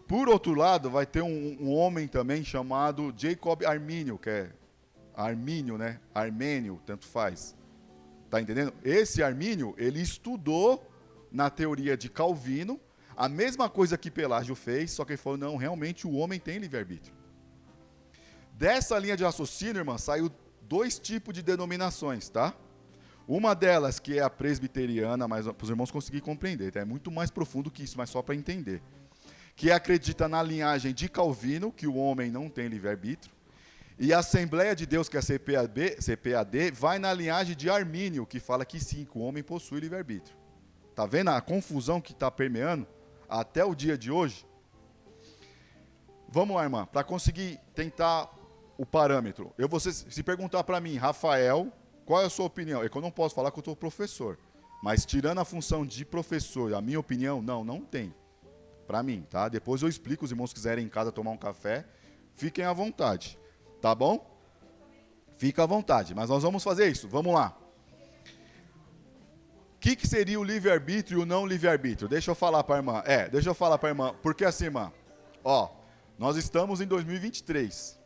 Por outro lado, vai ter um homem também chamado Jacob Armínio, que é Armínio, né? Armênio, tanto faz. Tá entendendo? Esse Armínio, ele estudou na teoria de Calvino, a mesma coisa que Pelágio fez, só que ele falou, não, realmente o homem tem livre-arbítrio. Dessa linha de raciocínio, irmã, saiu 2 tipos de denominações, tá? Uma delas, que é a presbiteriana, mas para os irmãos conseguirem compreender, tá? É muito mais profundo que isso, mas só para entender. Que acredita na linhagem de Calvino, que o homem não tem livre-arbítrio. E a Assembleia de Deus, que é a CPAD, vai na linhagem de Armínio, que fala que sim, que o homem possui livre-arbítrio. Está vendo a confusão que está permeando até o dia de hoje? Vamos lá, irmã, para conseguir tentar o parâmetro. Se perguntar para mim, Rafael, qual é a sua opinião? É que eu não posso falar que eu sou professor. Mas tirando a função de professor, a minha opinião, não tem. Para mim, tá? Depois eu explico, os irmãos quiserem em casa tomar um café, fiquem à vontade. Tá bom? Fica à vontade, mas nós vamos fazer isso. Vamos lá. O que seria o livre-arbítrio e o não livre-arbítrio? Deixa eu falar para a irmã. Porque assim, irmã, nós estamos em 2023.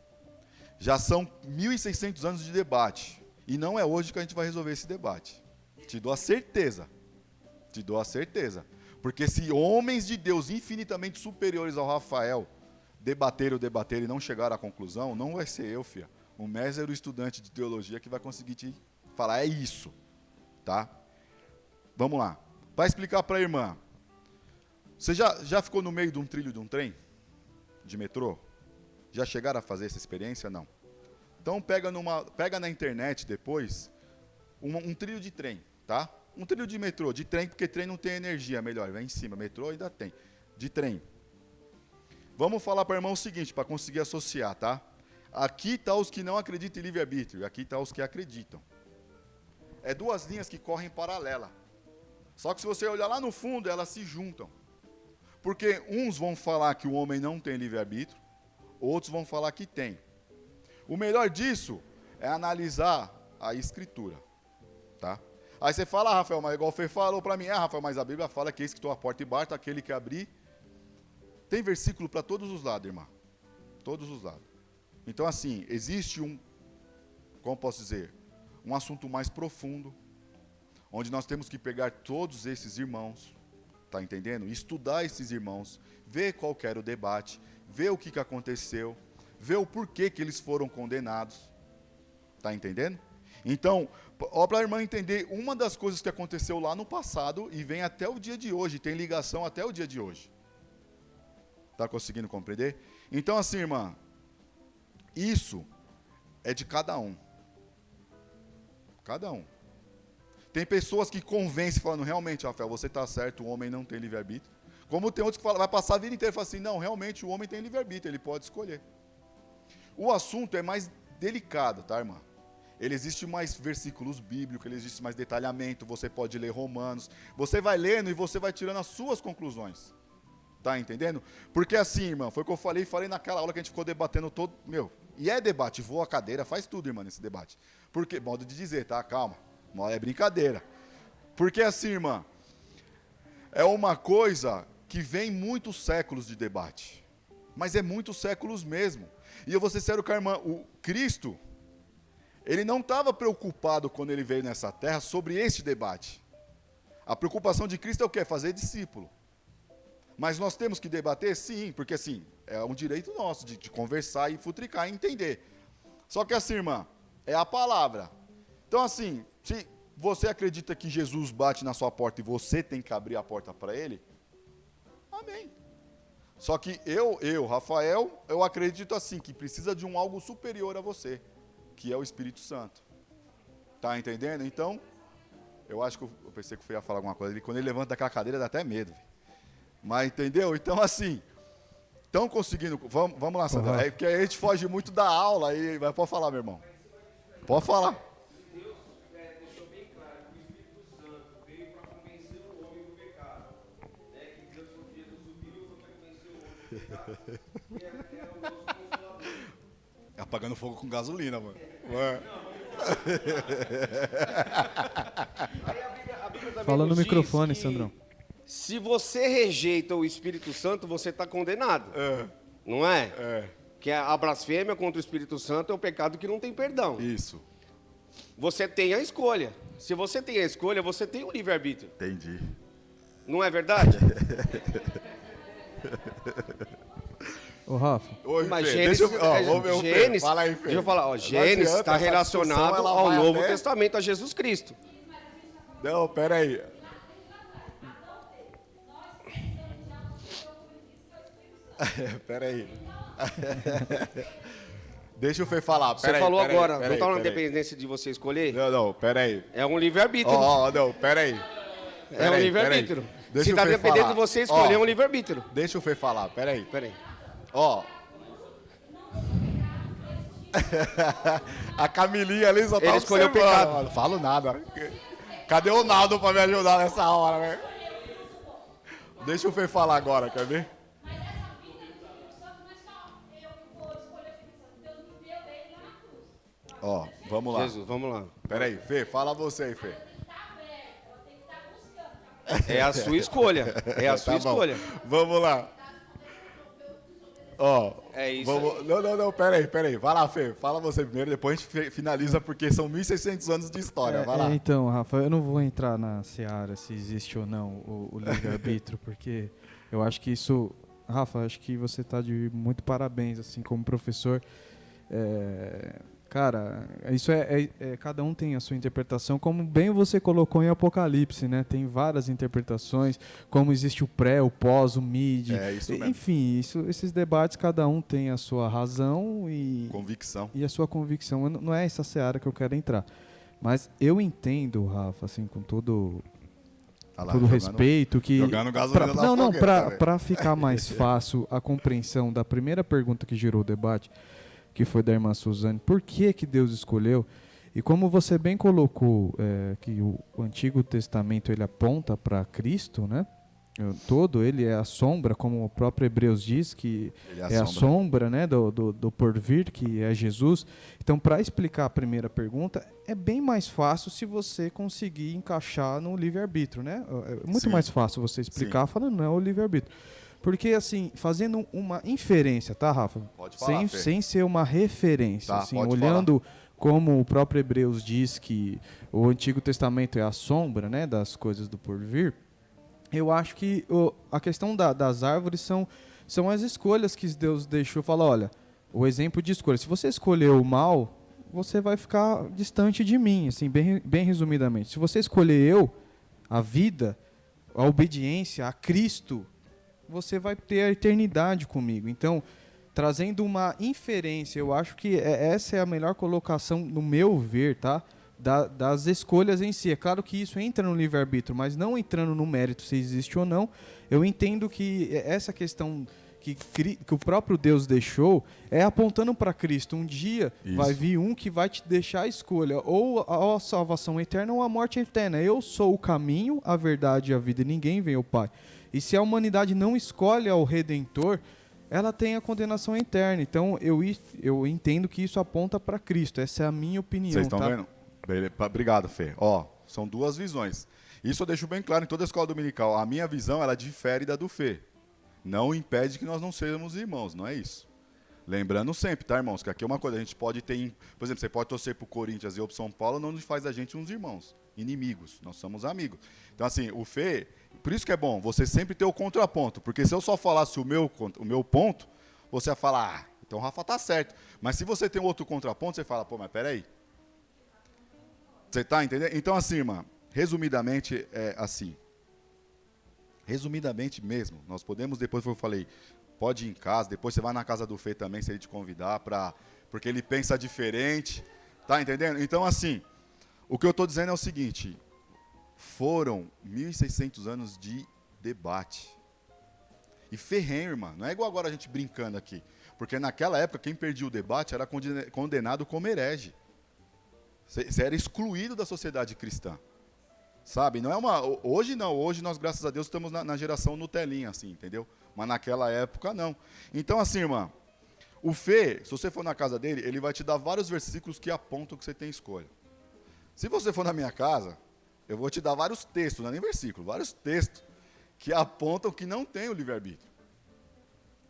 Já são 1.600 anos de debate. E não é hoje que a gente vai resolver esse debate. Te dou a certeza. Porque se homens de Deus infinitamente superiores ao Rafael debateram e não chegaram à conclusão, não vai ser eu, filha, um mísero estudante de teologia que vai conseguir te falar, é isso, tá? Vamos lá. Para explicar para a irmã, Você já ficou no meio de um trilho de um trem? De metrô? Já chegaram a fazer essa experiência? Não. Então pega na internet depois um trilho de trem, tá? Um trilho de metrô, de trem, porque trem não tem energia, melhor, vai em cima, metrô ainda tem. De trem. Vamos falar para o irmão o seguinte, para conseguir associar, tá? Aqui tá os que não acreditam em livre-arbítrio, aqui tá os que acreditam. É duas linhas que correm paralela. Só que se você olhar lá no fundo, elas se juntam. Porque uns vão falar que o homem não tem livre-arbítrio, outros vão falar que tem. O melhor disso é analisar a Escritura, tá? Aí você fala, Rafael, mas igual o Fê falou para mim, Rafael, mas a Bíblia fala que esse que estou à porta e bate, aquele que abrir. Tem versículo para todos os lados, irmã. Todos os lados. Então, assim, existe como posso dizer, um assunto mais profundo, onde nós temos que pegar todos esses irmãos, tá entendendo? Estudar esses irmãos, ver qual que era o debate, ver o que aconteceu, ver o porquê que eles foram condenados, tá entendendo? Então, para a irmã entender uma das coisas que aconteceu lá no passado e vem até o dia de hoje, tem ligação até o dia de hoje. Tá conseguindo compreender? Então, assim, irmã, isso é de cada um. Cada um. Tem pessoas que convencem, falando, realmente, Rafael, você está certo, o homem não tem livre-arbítrio. Como tem outros que falam, vai passar a vida inteira e falam assim, não, realmente o homem tem livre-arbítrio, ele pode escolher. O assunto é mais delicado, tá, irmã? Ele existe mais versículos bíblicos, ele existe mais detalhamento, você pode ler Romanos, você vai lendo e você vai tirando as suas conclusões. Tá entendendo? Porque assim, irmã, foi o que eu falei naquela aula que a gente ficou debatendo todo, e é debate, voa a cadeira, faz tudo, irmã, nesse debate. Porque, modo de dizer, tá? Calma, é brincadeira. Porque assim, irmã, é uma coisa que vem muitos séculos de debate, mas é muitos séculos mesmo. E eu vou ser sério com a irmã, o Cristo, ele não estava preocupado quando ele veio nessa terra sobre este debate. A preocupação de Cristo é o quê? Fazer discípulo. Mas nós temos que debater? Sim, porque assim, é um direito nosso de conversar e futricar e entender. Só que assim, irmã, é a palavra. Então assim, se você acredita que Jesus bate na sua porta e você tem que abrir a porta para ele, amém. Só que eu, Rafael, eu acredito assim, que precisa de algo superior a você, que é o Espírito Santo. Tá entendendo? Então, eu acho que eu pensei que eu ia falar alguma coisa. Quando ele levanta daquela cadeira, dá até medo. Mas entendeu? Então, assim, estão conseguindo. Vamos lá, Sandra. É porque a gente foge muito da aula. Aí, pode falar, meu irmão. Pode falar. Deus deixou bem claro que o Espírito Santo veio para convencer o homem do pecado. Que Jesus subiu para convencer o homem do pecado. E era o nosso consolador. Apagando fogo com gasolina, mano. Fala no microfone, Sandrão. Se você rejeita o Espírito Santo, você está condenado. Não é? Que a blasfêmia contra o Espírito Santo é um pecado que não tem perdão. Isso. Você tem a escolha. Se você tem a escolha, você tem o livre-arbítrio. Entendi. Não é verdade? Ô, Rafa. Oi, mas Fê, Gênesis, Gênesis, fala aí, Fê. deixa eu falar, Gênesis está relacionado ao Novo Testamento, a Jesus Cristo. Não, pera aí. Pera aí. Deixa o Fê falar. Você falou agora, não está na dependência de você escolher? Não, pera aí. É um livre-arbítrio. Não, pera aí. É um livre-arbítrio. Se está dependendo de você escolher, é um livre-arbítrio. Deixa o Fê falar, pera aí. Ó. A Camilinha ali só tá ele escolheu o pecado. Não falo nada. Cadê o Naldo pra me ajudar nessa hora, velho? Deixa o Fê falar agora, quer ver? Ó, vamos lá. Jesus, vamos lá. Pera aí, Fê, fala você aí, Fê. É a sua escolha. É a sua escolha. Vamos lá. Ó. É isso. Não, pera aí. Vai lá, Fê. Fala você primeiro, depois a gente finaliza, porque são 1.600 anos de história. Vai lá. Então, Rafa, eu não vou entrar na seara se existe ou não o livre-arbítrio, porque eu acho que isso... Rafa, acho que você está de muito parabéns, assim, como professor. Cara, isso cada um tem a sua interpretação, como bem você colocou em Apocalipse, né? Tem várias interpretações, como existe o pré, o pós, o mid. Isso mesmo. Enfim, esses debates, cada um tem a sua razão e convicção. E a sua convicção. Não é essa seara que eu quero entrar. Mas eu entendo, Rafa, assim, com todo respeito, que para ficar mais fácil a compreensão da primeira pergunta que gerou o debate, que foi da irmã Suzane, por que Deus escolheu? E como você bem colocou, que o Antigo Testamento ele aponta para Cristo, né? Todo ele é a sombra, como o próprio Hebreus diz, que é a sombra, né, do porvir, que é Jesus. Então, para explicar a primeira pergunta, é bem mais fácil se você conseguir encaixar no livre-arbítrio, né? É muito mais fácil você explicar falando não é o livre-arbítrio. Porque, assim, fazendo uma inferência, tá, Rafa? Pode falar, sem ser uma referência, tá, assim, olhando como o próprio Hebreus diz que o Antigo Testamento é a sombra, né, das coisas do porvir. Eu acho que a questão das árvores são as escolhas que Deus deixou. Fala, olha, o exemplo de escolha. Se você escolher o mal, você vai ficar distante de mim, assim, bem resumidamente. Se você escolher a vida, a obediência a Cristo, você vai ter a eternidade comigo. Então, trazendo uma inferência, eu acho que essa é a melhor colocação, no meu ver, tá? Das escolhas em si. É claro que isso entra no livre-arbítrio, mas não entrando no mérito se existe ou não, eu entendo que essa questão que o próprio Deus deixou é apontando para Cristo. Um dia vai vir um que vai te deixar a escolha, ou a salvação eterna ou a morte eterna. Eu sou o caminho, a verdade e a vida, e ninguém vem ao Pai. E se a humanidade não escolhe ao Redentor, ela tem a condenação eterna. Então eu entendo que isso aponta para Cristo. Essa é a minha opinião. Vocês estão vendo? Obrigado, Fê. São duas visões. Isso eu deixo bem claro em toda a escola dominical. A minha visão, ela difere da do Fê. Não impede que nós não sejamos irmãos, não é isso. Lembrando sempre, tá, irmãos, que aqui é uma coisa, a gente pode ter, por exemplo, você pode torcer pro Corinthians e eu pro São Paulo, não faz a gente uns irmãos, inimigos, nós somos amigos. Então, assim, o Fê, por isso que é bom você sempre ter o contraponto, porque se eu só falasse o meu ponto, você ia falar, então o Rafa tá certo. Mas se você tem um outro contraponto, você fala, mas peraí. Você tá entendendo? Então, assim, irmã, resumidamente é assim. Resumidamente mesmo, nós podemos, depois eu falei, pode ir em casa, depois você vai na casa do Fê também, se ele te convidar, porque ele pensa diferente, tá entendendo? Então, assim, o que eu estou dizendo é o seguinte, foram 1.600 anos de debate. E ferrenho, irmã, não é igual agora a gente brincando aqui, porque naquela época quem perdia o debate era condenado como herege. Você era excluído da sociedade cristã. Sabe, não é hoje não, hoje nós, graças a Deus, estamos na geração Nutelinha, assim, entendeu? Mas naquela época, não. Então, assim, irmã, o Fê, se você for na casa dele, ele vai te dar vários versículos que apontam que você tem escolha. Se você for na minha casa, eu vou te dar vários textos, não é nem versículo, vários textos que apontam que não tem o livre-arbítrio.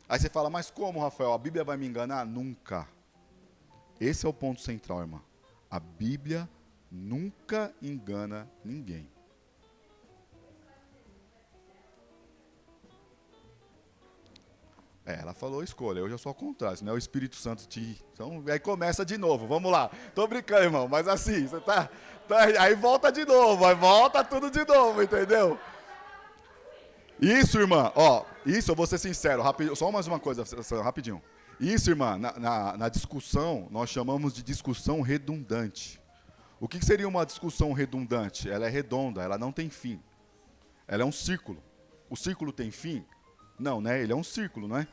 Aí você fala, mas como, Rafael, a Bíblia vai me enganar? Nunca. Esse é o ponto central, irmã. A Bíblia nunca engana ninguém. Ela falou escolha, eu já sou ao contrário, não é o Espírito Santo Então, aí começa de novo, vamos lá. Tô brincando, irmão, mas assim, você tá aí volta de novo, aí volta tudo de novo, entendeu? Isso, irmã, isso eu vou ser sincero, só mais uma coisa, rapidinho. Isso, irmã, na discussão, nós chamamos de discussão redundante. O que seria uma discussão redundante? Ela é redonda, ela não tem fim. Ela é um círculo. O círculo tem fim? Não, né? Ele é um círculo, não é?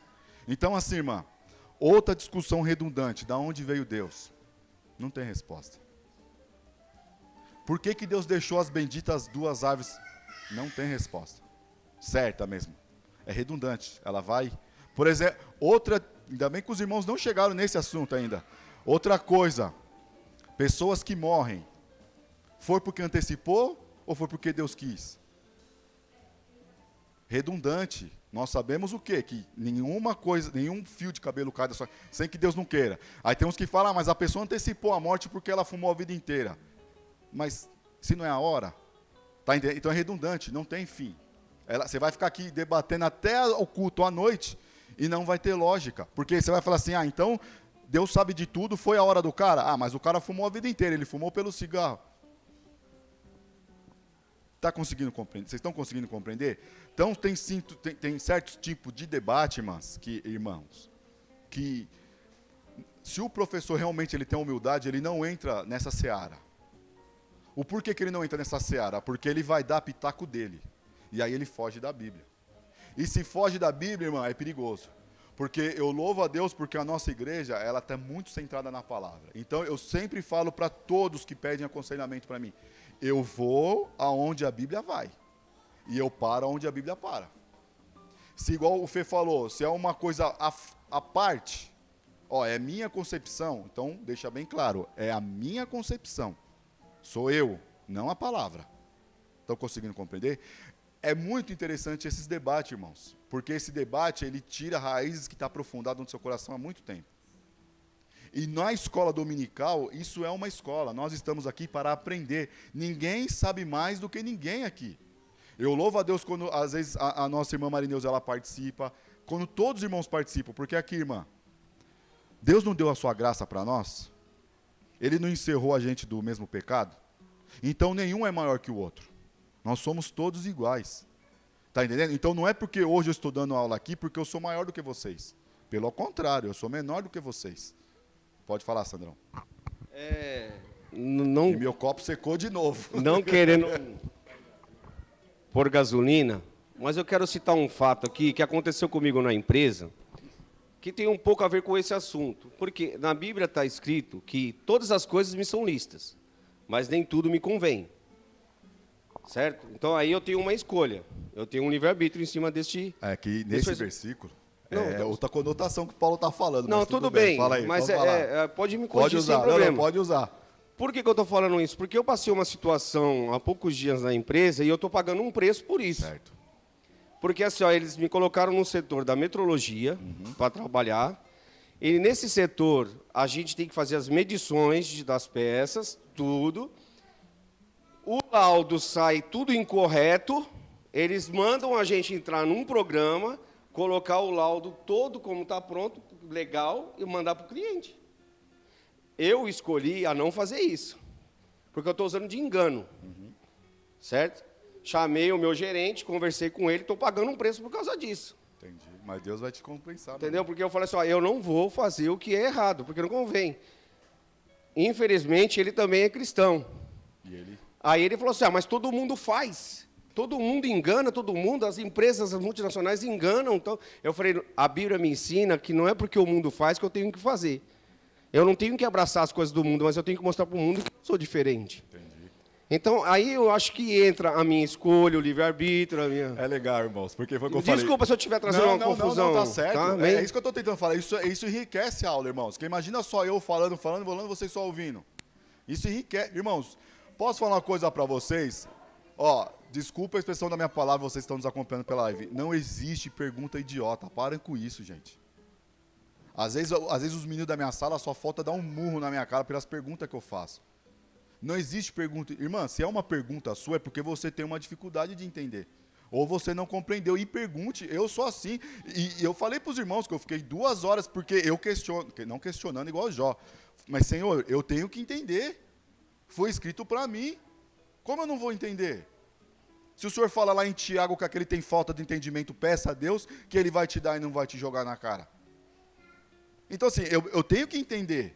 Então, assim, irmã, outra discussão redundante. Da onde veio Deus? Não tem resposta. Por que Deus deixou as benditas duas árvores? Não tem resposta. Certa mesmo. É redundante. Ela vai... Por exemplo, ainda bem que os irmãos não chegaram nesse assunto ainda. Outra coisa... Pessoas que morrem, foi porque antecipou ou foi porque Deus quis? Redundante. Nós sabemos o quê? Que nenhuma coisa, nenhum fio de cabelo cai da sua... sem que Deus não queira. Aí tem uns que falam, mas a pessoa antecipou a morte porque ela fumou a vida inteira. Mas se não é a hora, tá entendendo? Então é redundante, não tem fim. Você vai ficar aqui debatendo até o culto à noite e não vai ter lógica. Porque você vai falar assim, então... Deus sabe de tudo, foi a hora do cara? Ah, mas o cara fumou a vida inteira, ele fumou pelo cigarro. Tá conseguindo compreender? Vocês estão conseguindo compreender? Então, tem certos tipos de debate, irmãos, que se o professor realmente ele tem humildade, ele não entra nessa seara. O porquê que ele não entra nessa seara? Porque ele vai dar pitaco dele. E aí ele foge da Bíblia. E se foge da Bíblia, irmão, é perigoso. Porque eu louvo a Deus porque a nossa igreja, ela está muito centrada na palavra. Então, eu sempre falo para todos que pedem aconselhamento para mim, eu vou aonde a Bíblia vai. E eu paro onde a Bíblia para. Se igual o Fê falou, se é uma coisa à parte, é minha concepção, então deixa bem claro, é a minha concepção. Sou eu, não a palavra. Estão conseguindo compreender? É muito interessante esses debates, irmãos. Porque esse debate, ele tira raízes que estão aprofundadas no seu coração há muito tempo. E na escola dominical, isso é uma escola. Nós estamos aqui para aprender. Ninguém sabe mais do que ninguém aqui. Eu louvo a Deus quando, às vezes, a nossa irmã Marineuza, ela participa. Quando todos os irmãos participam. Porque aqui, irmã, Deus não deu a sua graça para nós? Ele não encerrou a gente do mesmo pecado? Então, nenhum é maior que o outro. Nós somos todos iguais. Está entendendo? Então, não é porque hoje eu estou dando aula aqui porque eu sou maior do que vocês. Pelo contrário, eu sou menor do que vocês. Pode falar, Sandrão. Não, e meu copo secou de novo. Não querendo pôr gasolina, mas eu quero citar um fato aqui que aconteceu comigo na empresa, que tem um pouco a ver com esse assunto. Porque na Bíblia está escrito que todas as coisas me são lícitas, mas nem tudo me convém. Certo? Então aí eu tenho uma escolha. Eu tenho um livre-arbítrio em cima deste... É que nesse versículo... outra conotação que o Paulo está falando. Não, tudo bem, fala aí, mas pode me pode corrigir usar, sem problema. Não, pode usar. Por que eu estou falando isso? Porque eu passei uma situação há poucos dias na empresa e eu estou pagando um preço por isso. Certo. Porque assim, eles me colocaram no setor da metrologia para trabalhar. E nesse setor, a gente tem que fazer as medições das peças, tudo. O laudo sai tudo incorreto. Eles mandam a gente entrar num programa, colocar o laudo todo como está pronto, legal, e mandar para o cliente. Eu escolhi a não fazer isso, porque eu estou usando de engano, certo? Chamei o meu gerente, conversei com ele, estou pagando um preço por causa disso. Entendi, mas Deus vai te compensar. Entendeu? Porque eu falei assim, eu não vou fazer o que é errado, porque não convém. Infelizmente, ele também é cristão. E ele? Aí ele falou assim, mas todo mundo faz. Todo mundo engana, todo mundo, as empresas as multinacionais enganam. Então, eu falei, a Bíblia me ensina que não é porque o mundo faz que eu tenho que fazer. Eu não tenho que abraçar as coisas do mundo, mas eu tenho que mostrar para o mundo que eu sou diferente. Entendi. Então, aí eu acho que entra a minha escolha, o livre-arbítrio, a minha... É legal, irmãos, porque foi o que eu falei. Desculpa se eu estiver trazendo uma confusão. Não, tá certo. Tá? É isso que eu estou tentando falar. Isso enriquece a aula, irmãos. Porque imagina só eu falando, vocês só ouvindo. Isso enriquece. Irmãos, posso falar uma coisa para vocês? Desculpa a expressão da minha palavra, vocês estão nos acompanhando pela live. Não existe pergunta idiota. Parem com isso, gente. Às vezes os meninos da minha sala só falta dar um murro na minha cara pelas perguntas que eu faço. Não existe pergunta. Irmã, se é uma pergunta sua, é porque você tem uma dificuldade de entender. Ou você não compreendeu. E pergunte, eu sou assim. E eu falei para os irmãos que eu fiquei 2 horas, porque eu questiono, não questionando igual o Jó. Mas, Senhor, eu tenho que entender. Foi escrito para mim. Como eu não vou entender? Se o Senhor fala lá em Tiago que aquele tem falta de entendimento, peça a Deus que Ele vai te dar e não vai te jogar na cara. Então, assim, eu tenho que entender.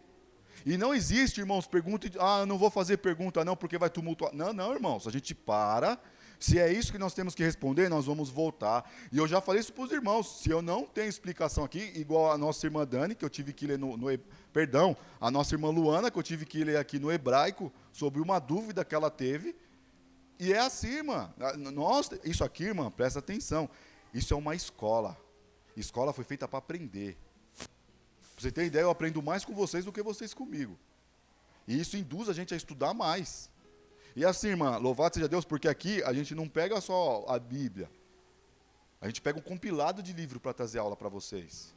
E não existe, irmãos, pergunta, eu não vou fazer pergunta não, porque vai tumultuar. Não, irmãos, a gente para. Se é isso que nós temos que responder, nós vamos voltar. E eu já falei isso para os irmãos. Se eu não tenho explicação aqui, igual a nossa irmã Dani, que eu tive que ler perdão, a nossa irmã Luana, que eu tive que ler aqui no hebraico, sobre uma dúvida que ela teve. E é assim, irmã. Isso aqui, irmã, presta atenção. Isso é uma escola. Escola foi feita para aprender. Pra você ter ideia, eu aprendo mais com vocês do que vocês comigo. E isso induz a gente a estudar mais. E assim, irmã, louvado seja Deus, porque aqui a gente não pega só a Bíblia. A gente pega um compilado de livro para trazer aula para vocês.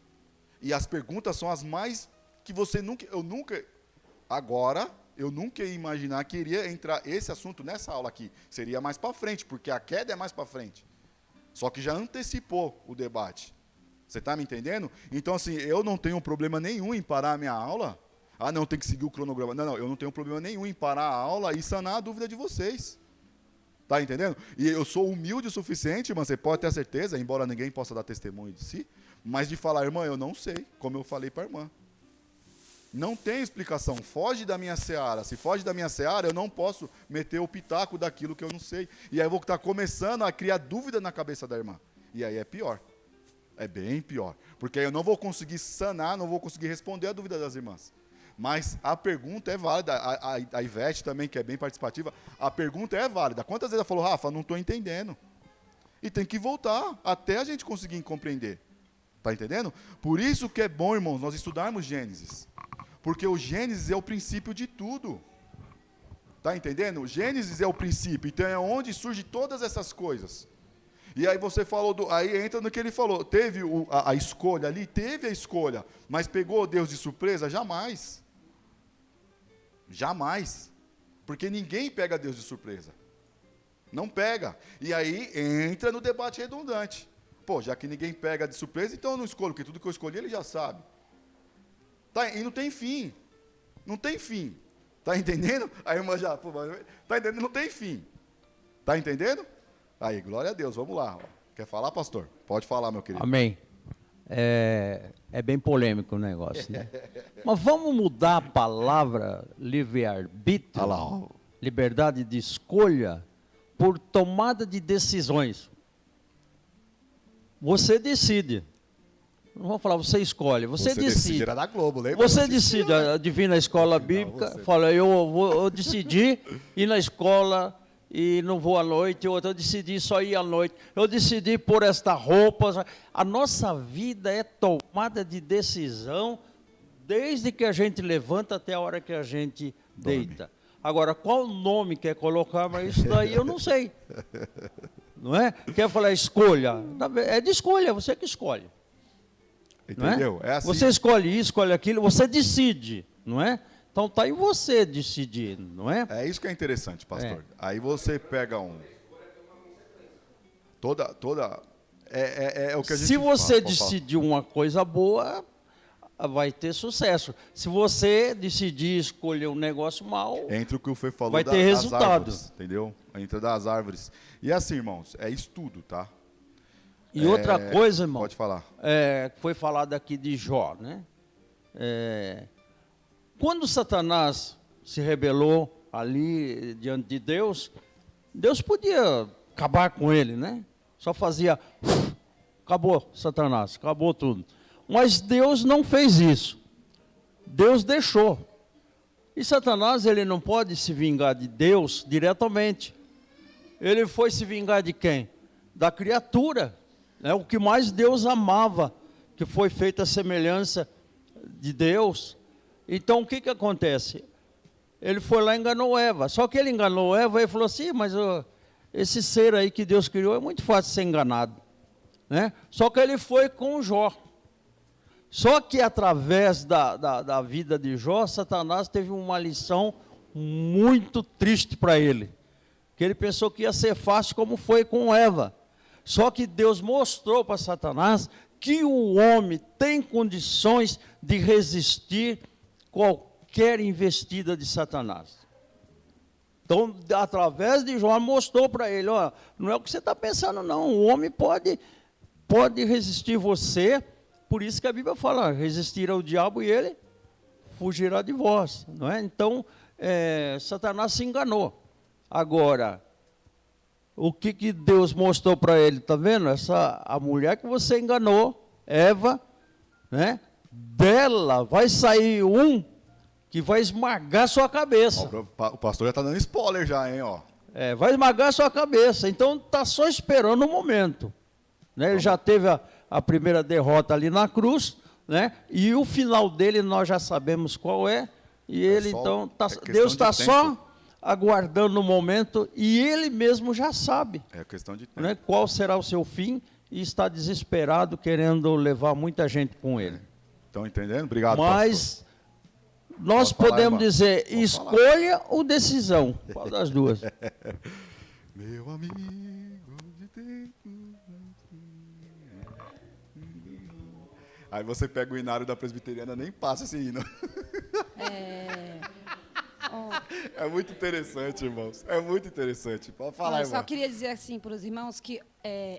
E as perguntas são as mais que você nunca... Eu nunca ia imaginar que iria entrar esse assunto nessa aula aqui. Seria mais para frente, porque a queda é mais para frente. Só que já antecipou o debate. Você está me entendendo? Então, assim, eu não tenho problema nenhum em parar a minha aula. Ah, não, tem que seguir o cronograma. Não, eu não tenho problema nenhum em parar a aula e sanar a dúvida de vocês. Tá entendendo? E eu sou humilde o suficiente, mas você pode ter a certeza, embora ninguém possa dar testemunho de si, mas de falar, irmã, eu não sei, como eu falei para a irmã. Não tem explicação, foge da minha seara. Se foge da minha seara, eu não posso meter o pitaco daquilo que eu não sei. E aí eu vou estar começando a criar dúvida na cabeça da irmã. E aí é pior. É bem pior. Porque aí eu não vou conseguir sanar, não vou conseguir responder a dúvida das irmãs. Mas a pergunta é válida. A Ivete também, que é bem participativa, a pergunta é válida. Quantas vezes ela falou, Rafa, não estou entendendo. E tem que voltar até a gente conseguir compreender. Está entendendo? Por isso que é bom, irmãos, nós estudarmos Gênesis. Porque o Gênesis é o princípio de tudo. Está entendendo? O Gênesis é o princípio. Então é onde surgem todas essas coisas. E aí você falou, aí entra no que ele falou, teve a escolha ali, teve a escolha, mas pegou Deus de surpresa? Jamais. Jamais. Porque ninguém pega Deus de surpresa. Não pega. E aí entra no debate redundante. Pô, já que ninguém pega de surpresa, então eu não escolho, porque tudo que eu escolhi ele já sabe. Tá, e não tem fim. Não tem fim. Tá entendendo? A irmã já, pô, tá entendendo? Não tem fim. Tá entendendo? Aí, glória a Deus, vamos lá. Quer falar, pastor? Pode falar, meu querido. Amém. É bem polêmico o negócio, né? Mas vamos mudar a palavra livre-arbítrio, liberdade de escolha, por tomada de decisões. Você decide. Não vou falar, você escolhe, você decide. Era da Globo, lembra? Você decide, a Divina Escola Bíblica, fala, eu decidi ir na escola e não vou à noite, eu decidi só ir à noite, eu decidi pôr esta roupa. A nossa vida é tomada de decisão desde que a gente levanta até a hora que a gente deita. Agora, qual nome quer colocar, mas isso daí eu não sei. Não é? Quer falar escolha? É de escolha, você que escolhe. Entendeu? É assim. Você escolhe isso, escolhe aquilo, você decide, não é? Então está em você decidir, não é? É isso que é interessante, pastor. Aí você pega é o que a gente Se você decidir uma coisa boa, vai ter sucesso. Se você decidir escolher um negócio mal, entre o que o Fê falou, vai ter resultado. Árvores, entendeu? Entre das árvores. E assim, irmãos, é estudo, tá? E outra coisa, irmão. Pode falar. Foi falado aqui de Jó, né? Quando Satanás se rebelou ali diante de Deus, Deus podia acabar com ele, né? Só fazia, acabou Satanás, acabou tudo. Mas Deus não fez isso. Deus deixou. E Satanás, ele não pode se vingar de Deus diretamente. Ele foi se vingar de quem? Da criatura. É o que mais Deus amava, que foi feita a semelhança de Deus. Então, o que acontece? Ele foi lá e enganou Eva. Só que ele enganou Eva e falou assim, mas esse ser aí que Deus criou é muito fácil de ser enganado. Né? Só que ele foi com Jó. Só que através da vida de Jó, Satanás teve uma lição muito triste para ele. Que ele pensou que ia ser fácil como foi com Eva. Só que Deus mostrou para Satanás que o homem tem condições de resistir qualquer investida de Satanás. Então, através de Jó, mostrou para ele, ó, não é o que você está pensando, não. O homem pode resistir você, por isso que a Bíblia fala, resistir ao diabo e ele fugirá de vós. Não é? Então, Satanás se enganou. Agora, o que Deus mostrou para ele, está vendo? A mulher que você enganou, Eva, né? Dela vai sair um que vai esmagar sua cabeça. O pastor já está dando spoiler já, hein? Ó. Vai esmagar sua cabeça. Então está só esperando o momento. Né? Ele já teve a primeira derrota ali na cruz, né? E o final dele nós já sabemos qual é. E ele então Deus está só aguardando o momento e ele mesmo já sabe. É questão de tempo. Né? Qual será o seu fim e está desesperado querendo levar muita gente com ele. Estão entendendo? Obrigado, mas nós podemos dizer escolha ou decisão. Qual das duas? Meu amigo de tempo. Aí você pega o inário da presbiteriana, nem passa esse hino. É muito interessante, irmãos. É muito interessante. Pode falar, irmão. Eu só queria dizer assim para os irmãos que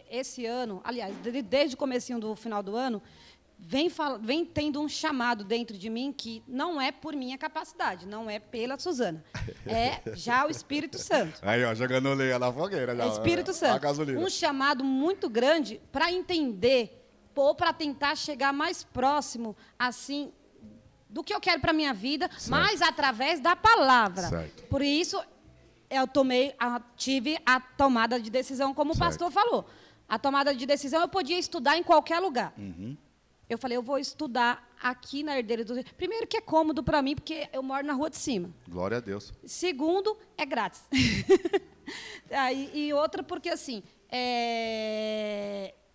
esse ano, aliás, desde o comecinho do final do ano, vem tendo um chamado dentro de mim que não é por minha capacidade, não é pela Suzana. É já o Espírito Santo. Aí, ó, jogando lenha na fogueira. Já, Espírito Santo. Um chamado muito grande para entender, ou para tentar chegar mais próximo, assim, do que eu quero para a minha vida, certo, mas através da palavra. Certo. Por isso, eu tive a tomada de decisão, como certo, o pastor falou. A tomada de decisão eu podia estudar em qualquer lugar. Uhum. Eu falei, eu vou estudar aqui na Herdeira do Rio. Primeiro que é cômodo para mim, porque eu moro na Rua de Cima. Glória a Deus. Segundo, é grátis. E outra porque, assim,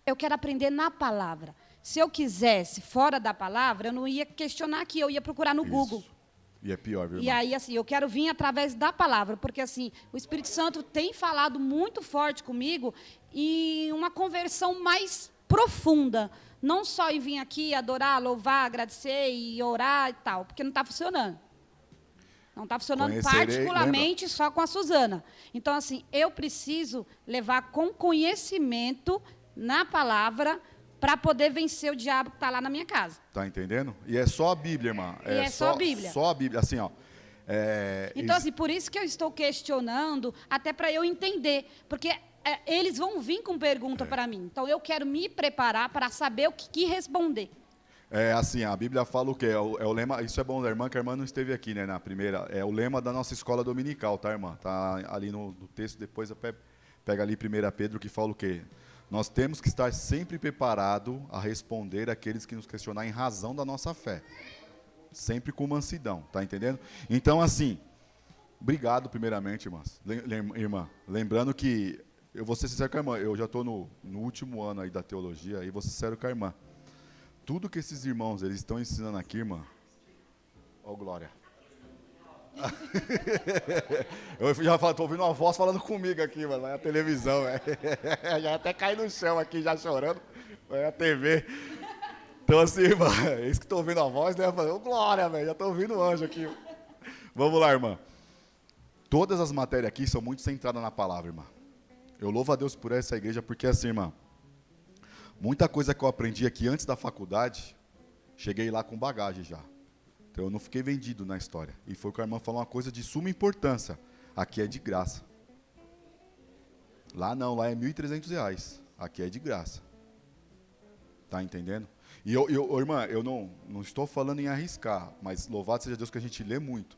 eu quero aprender na palavra. Se eu quisesse fora da palavra, eu não ia questionar aqui, eu ia procurar no Google. E é pior, viu? E aí, assim, eu quero vir através da palavra, porque, assim, o Espírito Santo tem falado muito forte comigo e uma conversão mais profunda. Não só em vir aqui adorar, louvar, agradecer e orar e tal, porque não está funcionando. Não está funcionando particularmente só com a Suzana. Então, assim, eu preciso levar com conhecimento na palavra para poder vencer o diabo que está lá na minha casa. Tá entendendo? E é só a Bíblia, irmã. É só a Bíblia. Só a Bíblia, assim, ó. Então, assim, por isso que eu estou questionando, até para eu entender, porque eles vão vir com pergunta para mim. Então, eu quero me preparar para saber o que responder. Assim, a Bíblia fala o quê? É o lema, isso é bom da irmã, que a irmã não esteve aqui, né, na primeira. É o lema da nossa escola dominical, tá, irmã? Tá ali no texto, depois pega ali 1 Pedro, que fala o quê? Nós temos que estar sempre preparados a responder àqueles que nos questionar em razão da nossa fé. Sempre com mansidão, tá entendendo? Então, assim, obrigado primeiramente, irmã. Lembrando que eu vou ser sincero com a irmã, eu já estou no último ano aí da teologia, e vou ser sincero com a irmã. Tudo que esses irmãos eles estão ensinando aqui, irmã, ó glória. Eu já estou ouvindo uma voz falando comigo aqui, mano, na televisão. Já até caí no chão aqui, já chorando, na TV. Então assim, irmã, é isso que estou ouvindo a voz, né? Ô glória, velho, já estou ouvindo o anjo aqui. Vamos lá, irmã. Todas as matérias aqui são muito centradas na palavra, irmã. Eu louvo a Deus por essa igreja, porque assim, irmã, muita coisa que eu aprendi aqui antes da faculdade, cheguei lá com bagagem já. Então eu não fiquei vendido na história. E foi o que a irmã falou, uma coisa de suma importância. Aqui é de graça. Lá não, lá é R$ 1.300. Aqui é de graça. Tá entendendo? E irmã, eu não estou falando em arriscar, mas louvado seja Deus que a gente lê muito.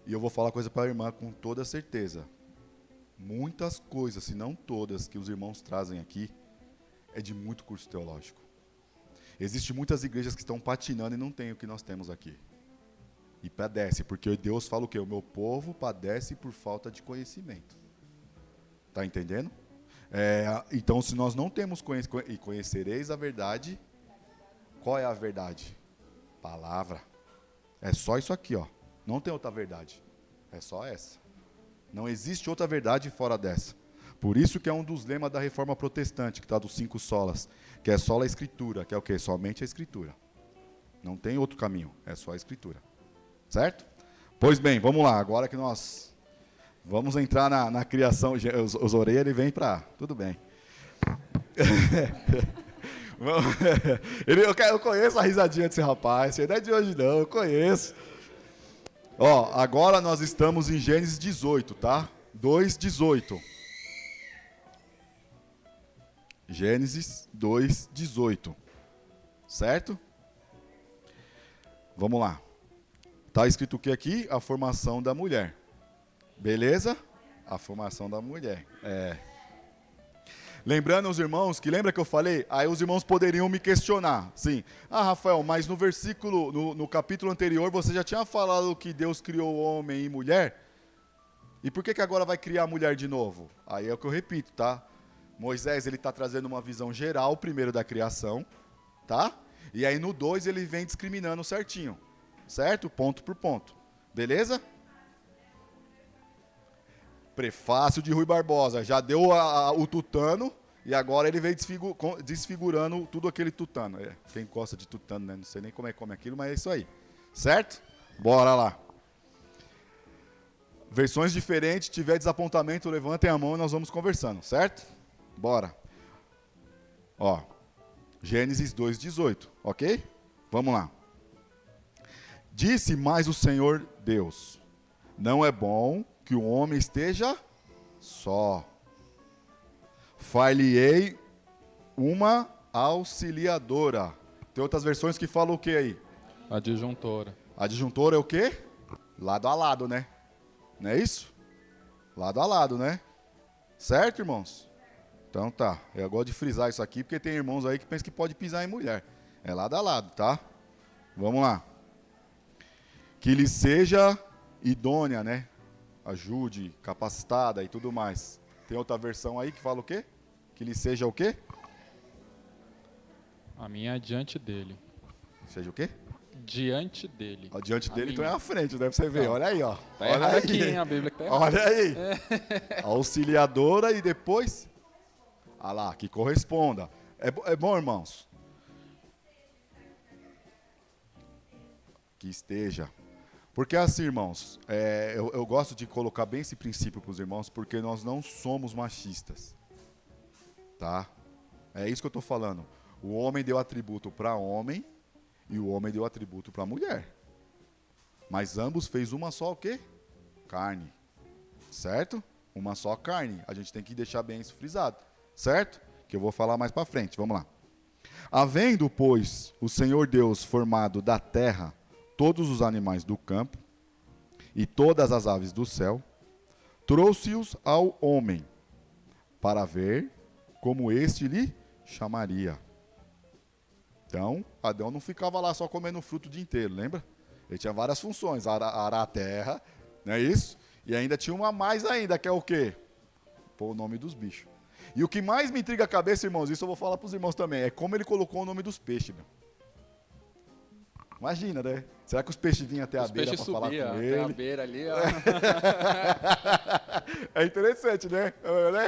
E eu vou falar uma coisa para a irmã com toda certeza. Muitas coisas, se não todas, que os irmãos trazem aqui, é de muito curso teológico. Existem muitas igrejas que estão patinando e não têm o que nós temos aqui. E padece, porque Deus fala o quê? O meu povo padece por falta de conhecimento. Está entendendo? Então, se nós não temos conhecimento, e conhecereis a verdade, qual é a verdade? Palavra. É só isso aqui, ó. Não tem outra verdade. É só essa. Não existe outra verdade fora dessa. Por isso que é um dos lemas da reforma protestante, que está dos 5 solas, que é só a escritura, que é o quê? Somente a escritura. Não tem outro caminho, é só a escritura. Certo? Pois bem, vamos lá, agora que nós vamos entrar na criação, os orelhas ele vem para... Tudo bem. Eu conheço a risadinha desse rapaz, não é de hoje não, eu conheço. Ó, agora nós estamos em Gênesis 18, tá? 2:18. Gênesis 2:18. Certo? Vamos lá. Está escrito o que aqui? A formação da mulher. Beleza? A formação da mulher. Lembrando os irmãos, que lembra que eu falei? Aí os irmãos poderiam me questionar. Sim. Ah, Rafael, mas no versículo, no capítulo anterior, você já tinha falado que Deus criou homem e mulher? E por que agora vai criar a mulher de novo? Aí é o que eu repito, tá? Moisés, ele está trazendo uma visão geral, primeiro da criação, tá? E aí no 2 ele vem discriminando certinho, certo? Ponto por ponto. Beleza? Prefácio de Rui Barbosa. Já deu o tutano E agora ele veio desfigurando tudo aquele tutano. Quem gosta de tutano, né? Não sei nem como é que come aquilo, mas é isso aí. Certo? Bora lá. Versões diferentes, tiver desapontamento, levantem a mão e nós vamos conversando, certo? Bora. Ó, Gênesis 2:18, ok? Vamos lá. Disse mais o Senhor Deus: não é bom que o homem esteja só. Far-lhe-ei uma auxiliadora. Tem outras versões que falam o que aí? Adjuntora. Adjuntora é o quê? Lado a lado, né? Não é isso? Lado a lado, né? Certo, irmãos? Então tá. Eu gosto de frisar isso aqui, porque tem irmãos aí que pensam que pode pisar em mulher. É lado a lado, tá? Vamos lá. Que lhe seja idônea, né? Ajude, capacitada e tudo mais. Tem outra versão aí que fala o quê? Que lhe seja o quê? A minha é diante dele. Seja o quê? Diante dele. Diante dele, então é à frente, deve você ver. Não. Olha aí, ó. Tá errado aqui, hein? A Bíblia que tá errada. Olha aí. Auxiliadora e depois... Ah lá, que corresponda. É bom, irmãos? Que esteja. Porque assim, irmãos, eu gosto de colocar bem esse princípio para os irmãos, porque nós não somos machistas. Tá? É isso que eu estou falando. O homem deu atributo para homem e o homem deu atributo para mulher. Mas ambos fez uma só o quê? Carne. Certo? Uma só carne. A gente tem que deixar bem isso frisado. Certo? Que eu vou falar mais para frente. Vamos lá. Havendo, pois, o Senhor Deus formado da terra todos os animais do campo e todas as aves do céu, trouxe-os ao homem para ver como este lhe chamaria. Então, Adão não ficava lá só comendo fruto o dia inteiro, lembra? Ele tinha várias funções, arar a terra, não é isso? E ainda tinha uma mais ainda, que é o quê? Pôr o nome dos bichos. E o que mais me intriga a cabeça, irmãos, isso eu vou falar para os irmãos também, é como ele colocou o nome dos peixes, meu. Imagina, né? Será que os peixes vinham até a beira para falar com ele? Até a beira ali, ó. É interessante, né?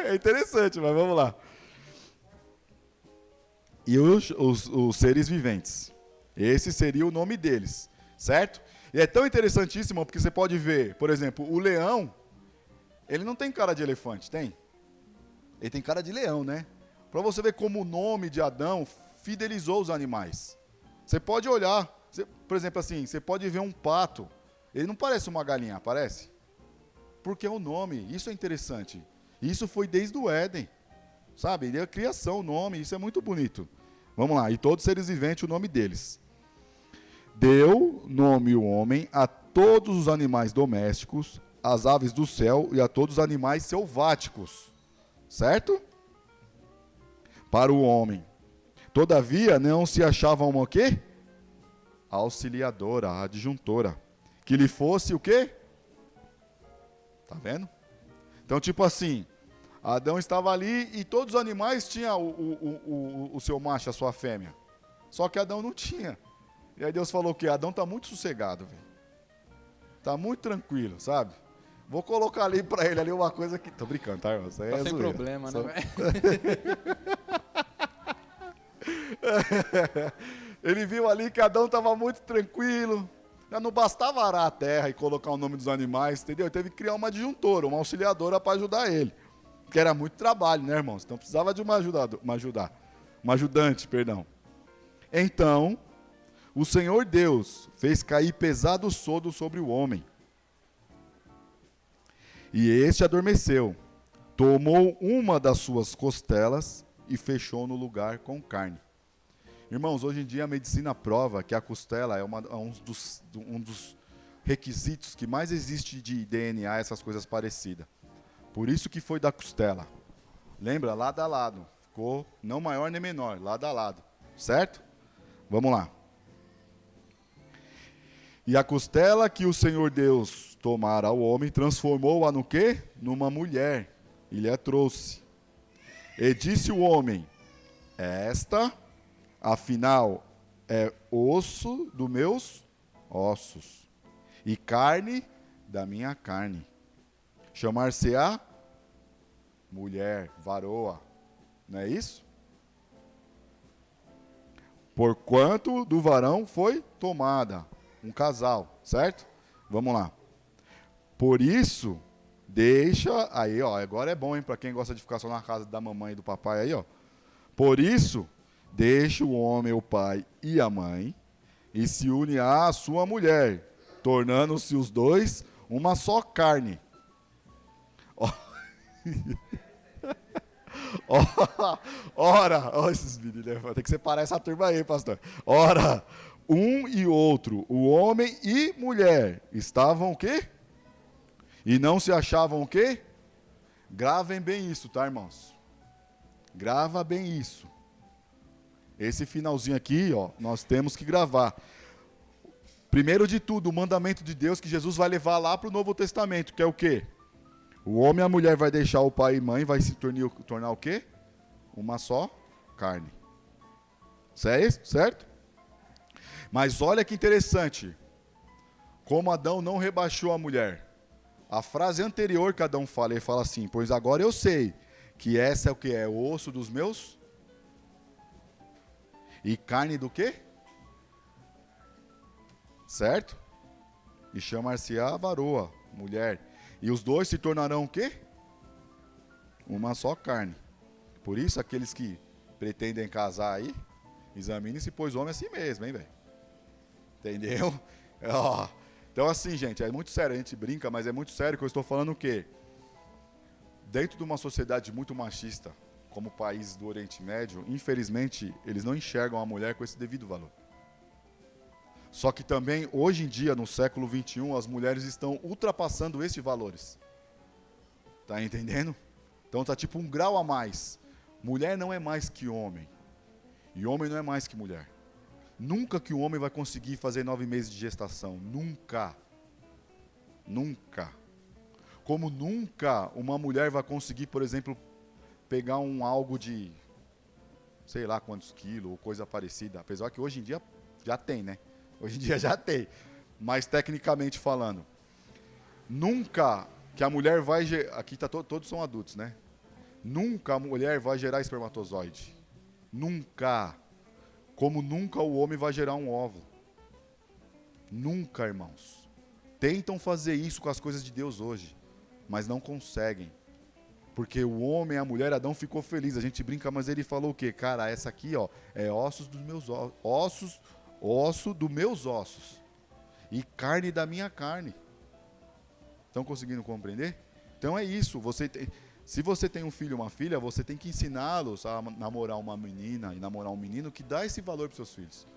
É interessante, mas vamos lá. E os seres viventes. Esse seria o nome deles, certo? E é tão interessantíssimo porque você pode ver, por exemplo, o leão, ele não tem cara de elefante, tem? Ele tem cara de leão, né? Para você ver como o nome de Adão fidelizou os animais. Você pode olhar, por exemplo assim, você pode ver um pato, ele não parece uma galinha, parece? Porque é o nome, isso é interessante. Isso foi desde o Éden, sabe? Ele é a criação, o nome, isso é muito bonito. Vamos lá, e todos os seres viventes, o nome deles. Deu nome o homem a todos os animais domésticos, às aves do céu e a todos os animais selváticos. Certo? Para o homem. Todavia, não se achava uma o quê? Auxiliadora, adjuntora. Que lhe fosse o quê? Tá vendo? Então, tipo assim, Adão estava ali e todos os animais tinham o seu macho, a sua fêmea. Só que Adão não tinha. E aí Deus falou que Adão está muito sossegado, velho. Está muito tranquilo, sabe? Vou colocar ali para ele ali uma coisa que... Tô brincando, tá, irmão? Isso aí tá é sem zoeira. problema, Só... né, Ele viu ali que Adão estava muito tranquilo. Já não bastava arar a terra e colocar o nome dos animais, entendeu? Ele teve que criar uma adjuntora, uma auxiliadora para ajudar ele. Porque era muito trabalho, né, irmãos? Então precisava de uma ajudante, perdão. Então, o Senhor Deus fez cair pesado soldo sobre o homem. E este adormeceu, tomou uma das suas costelas e fechou no lugar com carne. Irmãos, hoje em dia a medicina prova que a costela é um dos requisitos que mais existe de DNA, essas coisas parecidas. Por isso que foi da costela. Lembra? Lado a lado. Ficou não maior nem menor, lado a lado. Certo? Vamos lá. E a costela que o Senhor Deus tomara ao homem, transformou-a no quê? Numa mulher. E lhe a trouxe. E disse o homem, esta, afinal, é osso dos meus ossos, e carne da minha carne. Chamar-se-á mulher, varoa. Não é isso? Porquanto do varão foi tomada. Um casal, certo? Vamos lá. Por isso, deixa... Aí, ó, agora é bom, hein? Para quem gosta de ficar só na casa da mamãe e do papai aí, ó. Por isso, deixa o homem, o pai e a mãe e se une à sua mulher, tornando-se os dois uma só carne. Ora, esses meninos, tem que separar essa turma aí, pastor. Ora, um e outro, o homem e mulher, estavam o quê? E não se achavam o quê? Gravem bem isso, tá, irmãos? Grava bem isso. Esse finalzinho aqui, ó, nós temos que gravar. Primeiro de tudo, o mandamento de Deus que Jesus vai levar lá para o Novo Testamento, que é o quê? O homem e a mulher vai deixar o pai e mãe, vai se tornar o quê? Uma só carne. Certo? Mas olha que interessante. Como Adão não rebaixou a mulher. A frase anterior que Adão fala, ele fala assim, pois agora eu sei que essa é o que? É o osso dos meus? E carne do quê? Certo? E chamar-se-á varoa, mulher. E os dois se tornarão o quê? Uma só carne. Por isso, aqueles que pretendem casar aí, examine-se, pois homem é assim mesmo, hein, velho? Entendeu? Então, assim, gente, é muito sério, a gente brinca, mas é muito sério que eu estou falando o quê? Dentro de uma sociedade muito machista, como o país do Oriente Médio, infelizmente, eles não enxergam a mulher com esse devido valor. Só que também, hoje em dia, no século XXI, as mulheres estão ultrapassando esses valores. Tá entendendo? Então tá tipo um grau a mais. Mulher não é mais que homem. E homem não é mais que mulher. Nunca que o homem vai conseguir fazer 9 meses de gestação. Nunca. Nunca. Como nunca uma mulher vai conseguir, por exemplo, pegar algo de, sei lá quantos quilos, ou coisa parecida. Apesar que hoje em dia já tem, né? Hoje em dia já tem. Mas tecnicamente falando, nunca que a mulher vai... Aqui tá todos são adultos, né? Nunca a mulher vai gerar espermatozoide. Nunca. Como nunca o homem vai gerar um óvulo. Nunca, irmãos. Tentam fazer isso com as coisas de Deus hoje, mas não conseguem. Porque o homem e a mulher, Adão ficou feliz. A gente brinca, mas ele falou o quê? Cara, essa aqui, ó, é ossos dos meus ossos, osso dos meus ossos e carne da minha carne. Estão conseguindo compreender? Então é isso. Se você tem um filho ou uma filha, você tem que ensiná-los a namorar uma menina e namorar um menino que dá esse valor para os seus filhos.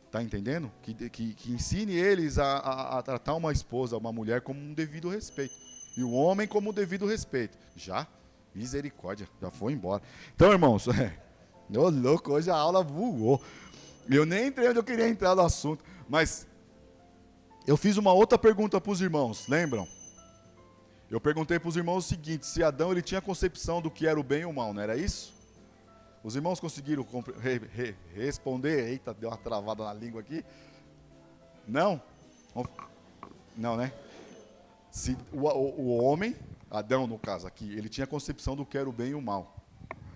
Está entendendo? Que ensine eles a tratar uma esposa, uma mulher como um devido respeito. E o homem como um devido respeito. Já? Misericórdia, já foi embora. Então, irmãos, ô louco, hoje a aula voou. Eu nem entrei onde eu queria entrar no assunto, mas eu fiz uma outra pergunta para os irmãos, lembram? Eu perguntei para os irmãos o seguinte, se Adão ele tinha concepção do que era o bem e o mal, não era isso? Os irmãos conseguiram responder? Eita, deu uma travada na língua aqui. Não? Não, né? Se o homem, Adão no caso aqui, ele tinha concepção do que era o bem e o mal.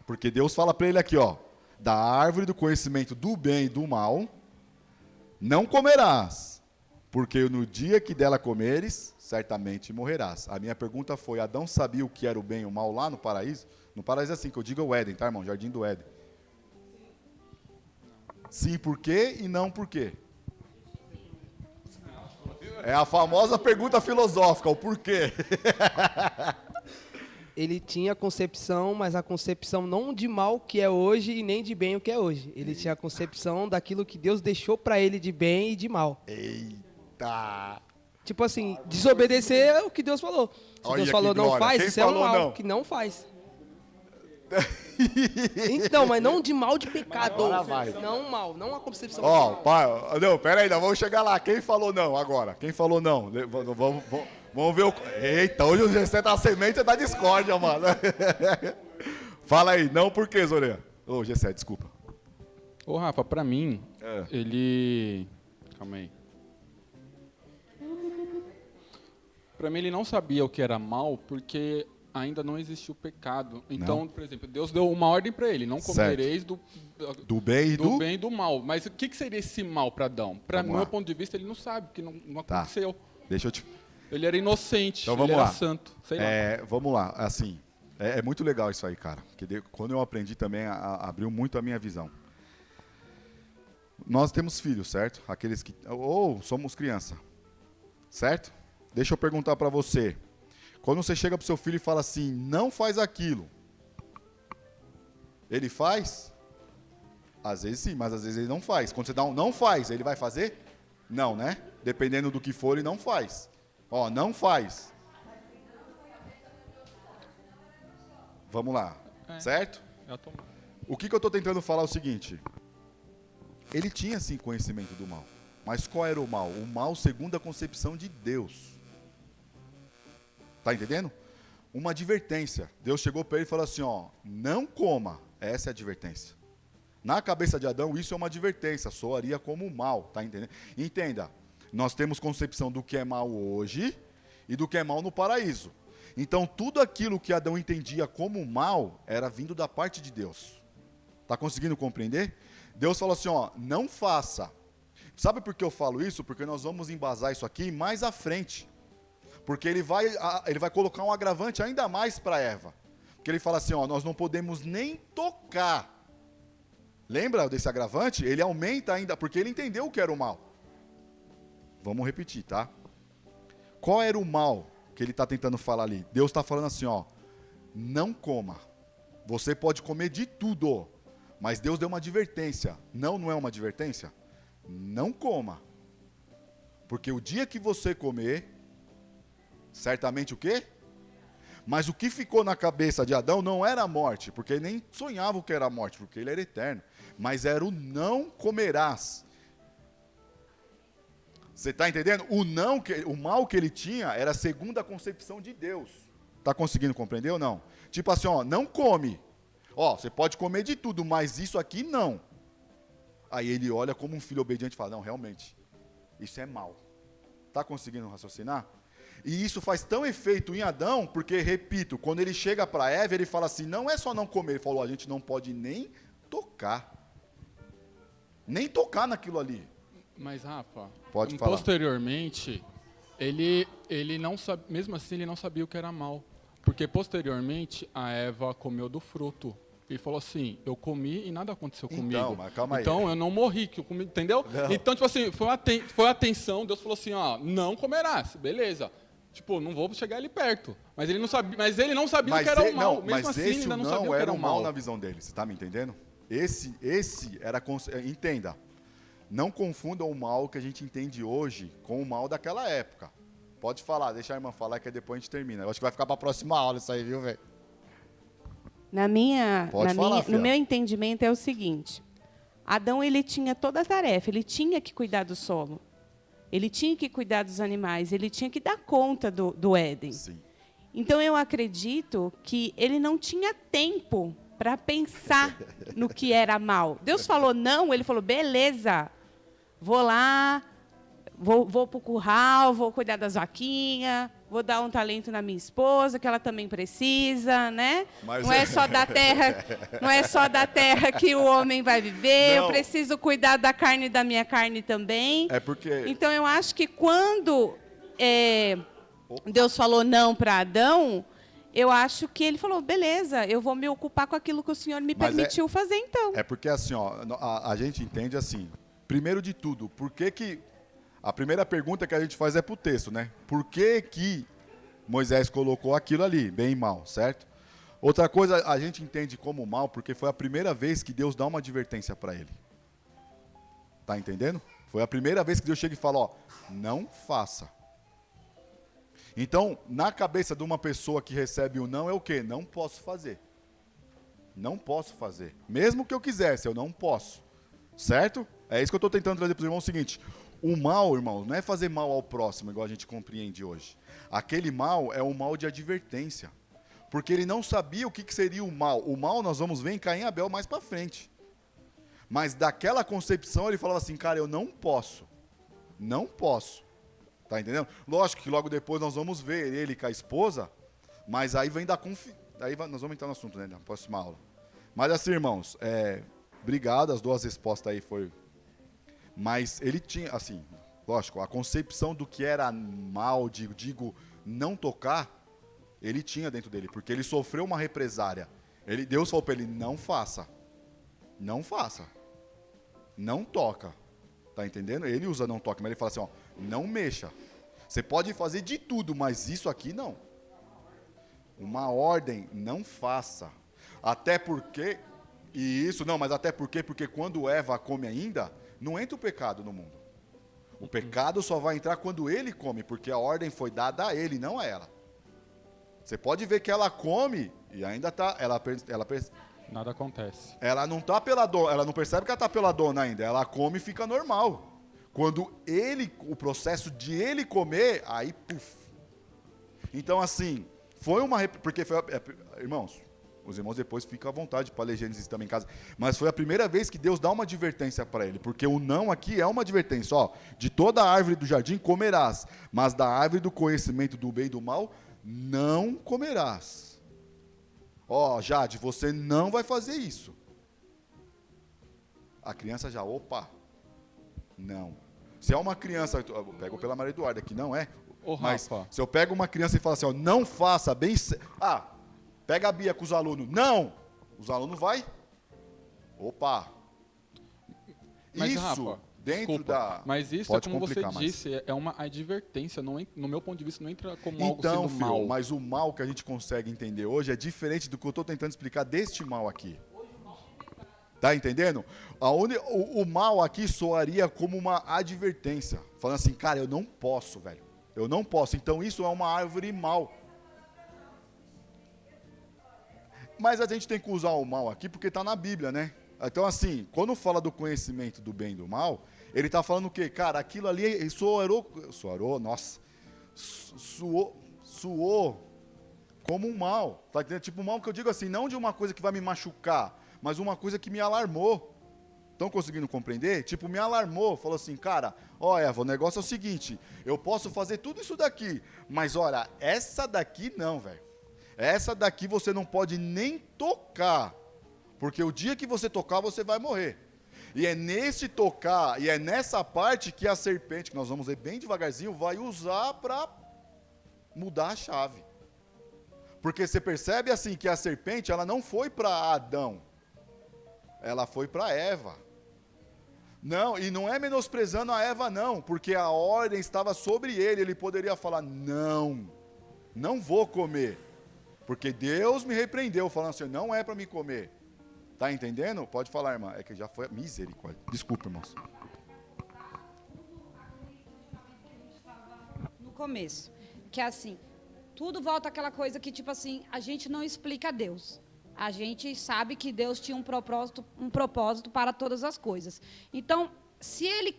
Porque Deus fala para ele aqui, ó, da árvore do conhecimento do bem e do mal, não comerás, porque no dia que dela comeres, certamente morrerás. A minha pergunta foi, Adão sabia o que era o bem e o mal lá no paraíso? No paraíso é assim, que eu digo é o Éden, tá, irmão? Jardim do Éden. Sim, por quê e não por quê? É a famosa pergunta filosófica, o porquê. Ele tinha concepção, mas a concepção não de mal que é hoje e nem de bem o que é hoje. Ele tinha a concepção daquilo que Deus deixou para ele de bem e de mal. Eita! Tipo assim, desobedecer é o que Deus falou. Se Olha Deus falou não faz, isso é um mal não? que não faz. Então, mas não de mal de pecado. Não mal, não a concepção. Ó, pai, não, pera aí, nós vamos chegar lá. Quem falou não agora? Quem falou não? Vamos ver o... Eita, hoje o Gessé tá a semente da discórdia, mano. Fala aí, não por quê, Zoreia? Ô, Gessé, desculpa. Ô, Rafa, pra mim, ele... Calma aí. Pra mim, ele não sabia o que era mal, porque ainda não existiu pecado. Então, por exemplo, Deus deu uma ordem para ele, não comereis do bem e do mal. Mas o que seria esse mal para Adão? Para meu ponto de vista, ele não sabe, porque não aconteceu. Deixa eu te... Ele era inocente, então, vamos ele lá. era santo. Sei lá. Vamos lá, assim, é muito legal isso aí, cara. Porque quando eu aprendi também, abriu muito a minha visão. Nós temos filhos, certo? Aqueles que... Ou somos criança, certo? Deixa eu perguntar para você. Quando você chega pro seu filho e fala assim, não faz aquilo, ele faz? Às vezes sim, mas às vezes ele não faz. Quando você dá um não faz, ele vai fazer? Não, né? Dependendo do que for, ele não faz. Ó, não faz. Vamos lá, certo? O que eu estou tentando falar é o seguinte. Ele tinha sim conhecimento do mal. Mas qual era o mal? O mal segundo a concepção de Deus. Tá entendendo? Uma advertência. Deus chegou para ele e falou assim, ó, não coma. Essa é a advertência. Na cabeça de Adão, isso é uma advertência, soaria como mal, tá entendendo? Entenda, nós temos concepção do que é mal hoje e do que é mal no paraíso. Então, tudo aquilo que Adão entendia como mal era vindo da parte de Deus. Tá conseguindo compreender? Deus falou assim, ó, não faça. Sabe por que eu falo isso? Porque nós vamos embasar isso aqui mais à frente. Porque ele vai colocar um agravante ainda mais para Eva. Porque ele fala assim, ó, nós não podemos nem tocar. Lembra desse agravante? Ele aumenta ainda, porque ele entendeu o que era o mal. Vamos repetir, tá? Qual era o mal que ele está tentando falar ali? Deus está falando assim, ó, não coma. Você pode comer de tudo, mas Deus deu uma advertência. Não é uma advertência? Não coma. Porque o dia que você comer, certamente o quê? Mas o que ficou na cabeça de Adão não era a morte, porque ele nem sonhava o que era a morte, porque ele era eterno. Mas era o não comerás. Você está entendendo? O mal que ele tinha era segundo a concepção de Deus. Está conseguindo compreender ou não? Tipo assim, ó, não come. Ó, você pode comer de tudo, mas isso aqui não. Aí ele olha como um filho obediente e fala, não, realmente, isso é mal. Está conseguindo raciocinar? E isso faz tão efeito em Adão, porque, repito, quando ele chega para Eva, ele fala assim, não é só não comer, ele falou, a gente não pode nem tocar. Nem tocar naquilo ali. Mas, Rafa, pode falar. Posteriormente, ele não sabe, mesmo assim, ele não sabia o que era mal. Porque, posteriormente, a Eva comeu do fruto. Ele falou assim, eu comi e nada aconteceu comigo. Então, mas calma aí. Então, eu não morri, que eu comi, entendeu? Não. Então, tipo assim, foi a atenção, Deus falou assim, ó, não comerás, beleza. Tipo, não vou chegar ali perto. Mas ele não sabia, o que era o mal. Mesmo assim, ele ainda não sabia o que era o mal. Na visão dele, você está me entendendo? Esse era, entenda, não confunda o mal que a gente entende hoje com o mal daquela época. Pode falar, deixa a irmã falar que depois a gente termina. Eu acho que vai ficar para a próxima aula isso aí, viu, velho? No meu entendimento é o seguinte, Adão ele tinha toda a tarefa, ele tinha que cuidar do solo, ele tinha que cuidar dos animais, ele tinha que dar conta do Éden. Sim. Então eu acredito que ele não tinha tempo para pensar no que era mal. Deus falou não, ele falou, beleza, vou lá, vou para o curral, vou cuidar das vaquinhas, vou dar um talento na minha esposa, que ela também precisa, né? Mas não é só da terra que o homem vai viver, eu preciso cuidar da carne da minha carne também. É porque... Então, eu acho que quando Deus falou não para Adão, eu acho que ele falou, beleza, eu vou me ocupar com aquilo que o Senhor me permitiu fazer, então. É porque, assim, ó, a gente entende assim, primeiro de tudo, por que a primeira pergunta que a gente faz é para o texto, né? Por que Moisés colocou aquilo ali, bem e mal, certo? Outra coisa, a gente entende como mal, porque foi a primeira vez que Deus dá uma advertência para ele. Tá entendendo? Foi a primeira vez que Deus chega e fala, ó, não faça. Então, na cabeça de uma pessoa que recebe o não é o quê? Não posso fazer. Não posso fazer. Mesmo que eu quisesse, eu não posso. Certo? É isso que eu estou tentando trazer para os irmãos, o seguinte... O mal, irmãos, não é fazer mal ao próximo, igual a gente compreende hoje. Aquele mal é um mal de advertência. Porque ele não sabia o que seria o mal. O mal nós vamos ver em Caim e Abel mais para frente. Mas daquela concepção ele falava assim, cara, eu não posso. Não posso. Tá entendendo? Lógico que logo depois nós vamos ver ele com a esposa Mas aí vem da Aí nós vamos entrar no assunto, né, na próxima aula. Mas assim, irmãos, obrigado, as duas respostas aí foi... Mas ele tinha, assim, lógico, a concepção do que era mal, digo, não tocar, ele tinha dentro dele, porque ele sofreu uma represária. Deus falou para ele, não faça, não toca, tá entendendo? Ele usa não toca, mas ele fala assim, ó, não mexa. Você pode fazer de tudo, mas isso aqui não. Uma ordem, não faça. Até porque, porque quando Eva come ainda, não entra o pecado no mundo. O pecado só vai entrar quando ele come, porque a ordem foi dada a ele, não a ela. Você pode ver que ela come e ainda está... Nada acontece. Ela não tá pela dona, ela não percebe que ela está pela dona ainda. Ela come e fica normal. Quando o processo de ele comer, aí, puf. Então, assim, foi uma... Porque foi... Irmãos, os irmãos depois ficam à vontade para ler Gênesis também em casa. Mas foi a primeira vez que Deus dá uma advertência para ele. Porque o não aqui é uma advertência. Ó, de toda a árvore do jardim comerás, mas da árvore do conhecimento do bem e do mal não comerás. Ó, Jade, você não vai fazer isso. A criança já, opa, não. Se é uma criança, eu pego pela Maria Eduarda aqui, não é? Mas Rafa, se eu pego uma criança e falo assim, ó, não faça bem... Pega a Bia com os alunos. Não! Os alunos vai. Opa! Mas, isso Rafa, dentro desculpa, da... Mas isso, Pode como você complicar disse, é uma advertência. Não, no meu ponto de vista, não entra como Então, algo sendo mal. mas o mal que a gente consegue entender hoje é diferente do que eu estou tentando explicar deste mal aqui. Tá entendendo? O mal aqui soaria como uma advertência. Falando assim, cara, eu não posso, velho. Eu não posso. Então isso é uma árvore mal. Mas a gente tem que usar o mal aqui porque está na Bíblia, né? Então, assim, quando fala do conhecimento do bem e do mal, ele está falando o quê? Cara, aquilo ali soou como um mal. Tá entendendo? Tipo, um mal que eu digo assim, não de uma coisa que vai me machucar, mas uma coisa que me alarmou. Estão conseguindo compreender? Tipo, me alarmou, falou assim, cara, ó Eva, o negócio é o seguinte, eu posso fazer tudo isso daqui, mas olha, essa daqui não, velho. Essa daqui você não pode nem tocar, porque o dia que você tocar, você vai morrer. E é nesse tocar, e é nessa parte que a serpente, que nós vamos ver bem devagarzinho, vai usar para mudar a chave. Porque você percebe assim que a serpente, ela não foi para Adão, ela foi para Eva. Não, e não é menosprezando a Eva não, porque a ordem estava sobre ele poderia falar, não vou comer. Porque Deus me repreendeu, falando assim, não é para me comer. Tá entendendo? Pode falar, irmã. É que já foi misericórdia. Desculpa, irmãos. No começo, que é assim, tudo volta àquela coisa que, tipo assim, a gente não explica a Deus. A gente sabe que Deus tinha um propósito para todas as coisas. Então, se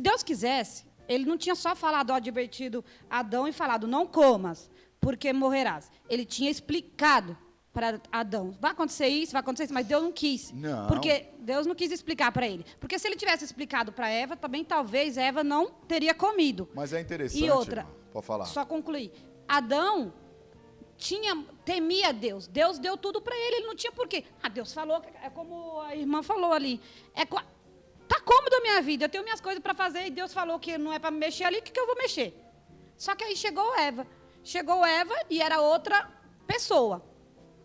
Deus quisesse, ele não tinha só falado, advertido Adão e falado, não comas, porque morrerás. Ele tinha explicado para Adão, vai acontecer isso, mas Deus não quis. Não. Porque Deus não quis explicar para ele. Porque se ele tivesse explicado para Eva, também talvez Eva não teria comido. Mas é interessante, e outra, irmã, pode falar. Só concluir. Adão temia Deus. Deus deu tudo para ele não tinha porquê. Deus falou, é como a irmã falou ali. Tá cômodo a minha vida, eu tenho minhas coisas para fazer e Deus falou que não é para mexer ali, o que eu vou mexer? Só que aí chegou Eva e era outra pessoa.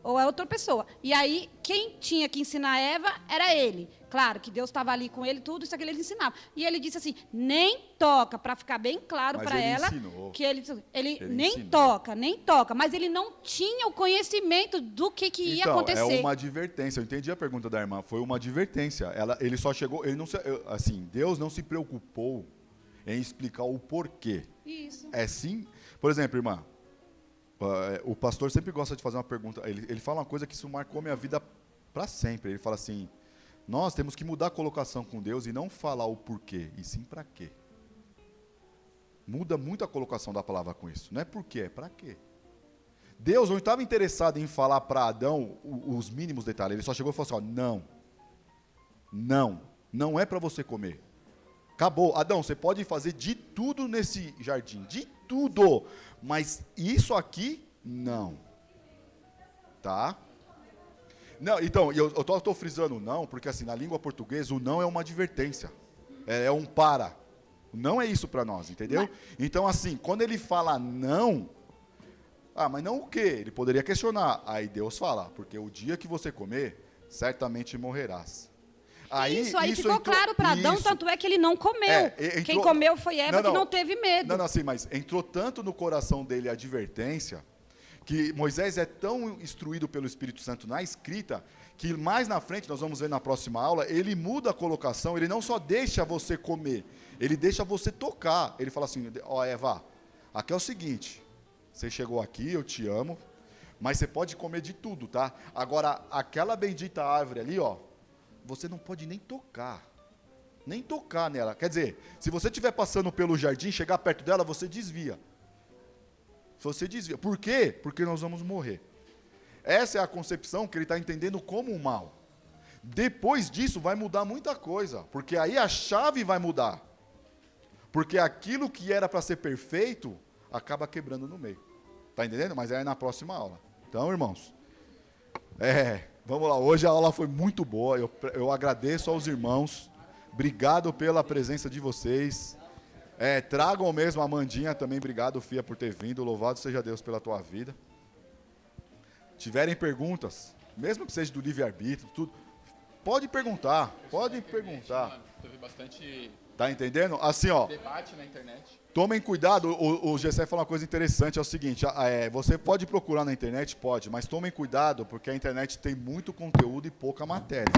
Ou é outra pessoa. E aí, quem tinha que ensinar Eva era ele. Claro que Deus estava ali com ele, tudo isso aqui ele ensinava. E ele disse assim, nem toca, para ficar bem claro para ela. Ensinou. Que ele nem toca. Mas ele não tinha o conhecimento do que ia acontecer. É uma advertência. Eu entendi a pergunta da irmã. Foi uma advertência. Ele só chegou... Deus não se preocupou em explicar o porquê. Isso. É sim... Por exemplo, irmã, o pastor sempre gosta de fazer uma pergunta. Ele fala uma coisa que isso marcou minha vida para sempre. Ele fala assim, nós temos que mudar a colocação com Deus e não falar o porquê, e sim para quê. Muda muito a colocação da palavra com isso. Não é porquê, é para quê. Deus não estava interessado em falar para Adão os mínimos detalhes. Ele só chegou e falou assim, não é para você comer. Acabou. Adão, você pode fazer de tudo nesse jardim, de tudo, mas isso aqui, não. Tá? Não, então, eu tô frisando não, porque assim, na língua portuguesa, o não é uma advertência. É um para. Não é isso para nós, entendeu? Então, assim, quando ele fala não, mas não o quê? Ele poderia questionar. Aí Deus fala, porque o dia que você comer, certamente morrerás. Aí ficou claro para Adão, tanto é que ele não comeu. Quem comeu foi Eva, que não teve medo. Não, assim, mas entrou tanto no coração dele a advertência, que Moisés é tão instruído pelo Espírito Santo na escrita, que mais na frente, nós vamos ver na próxima aula, ele muda a colocação, ele não só deixa você comer, ele deixa você tocar. Ele fala assim, Eva, aqui é o seguinte, você chegou aqui, eu te amo, mas você pode comer de tudo, tá? Agora, aquela bendita árvore ali, você não pode nem tocar nela. Quer dizer, se você estiver passando pelo jardim, chegar perto dela, você desvia. Por quê? Porque nós vamos morrer. Essa é a concepção que ele está entendendo como um mal. Depois disso vai mudar muita coisa, porque aí a chave vai mudar. Porque aquilo que era para ser perfeito, acaba quebrando no meio. Está entendendo? Mas é na próxima aula. Então, irmãos, vamos lá. Hoje a aula foi muito boa. Eu agradeço aos irmãos. Obrigado pela presença de vocês. Tragam mesmo a Amandinha também. Obrigado, Fia, por ter vindo. Louvado seja Deus pela tua vida. Tiverem perguntas, mesmo que seja do livre-arbítrio, tudo, pode perguntar. Teve bastante... Tá entendendo? Assim, debate na internet. Tomem cuidado, o Gessé falou uma coisa interessante, é o seguinte, você pode procurar na internet, pode, mas tomem cuidado, porque a internet tem muito conteúdo e pouca matéria,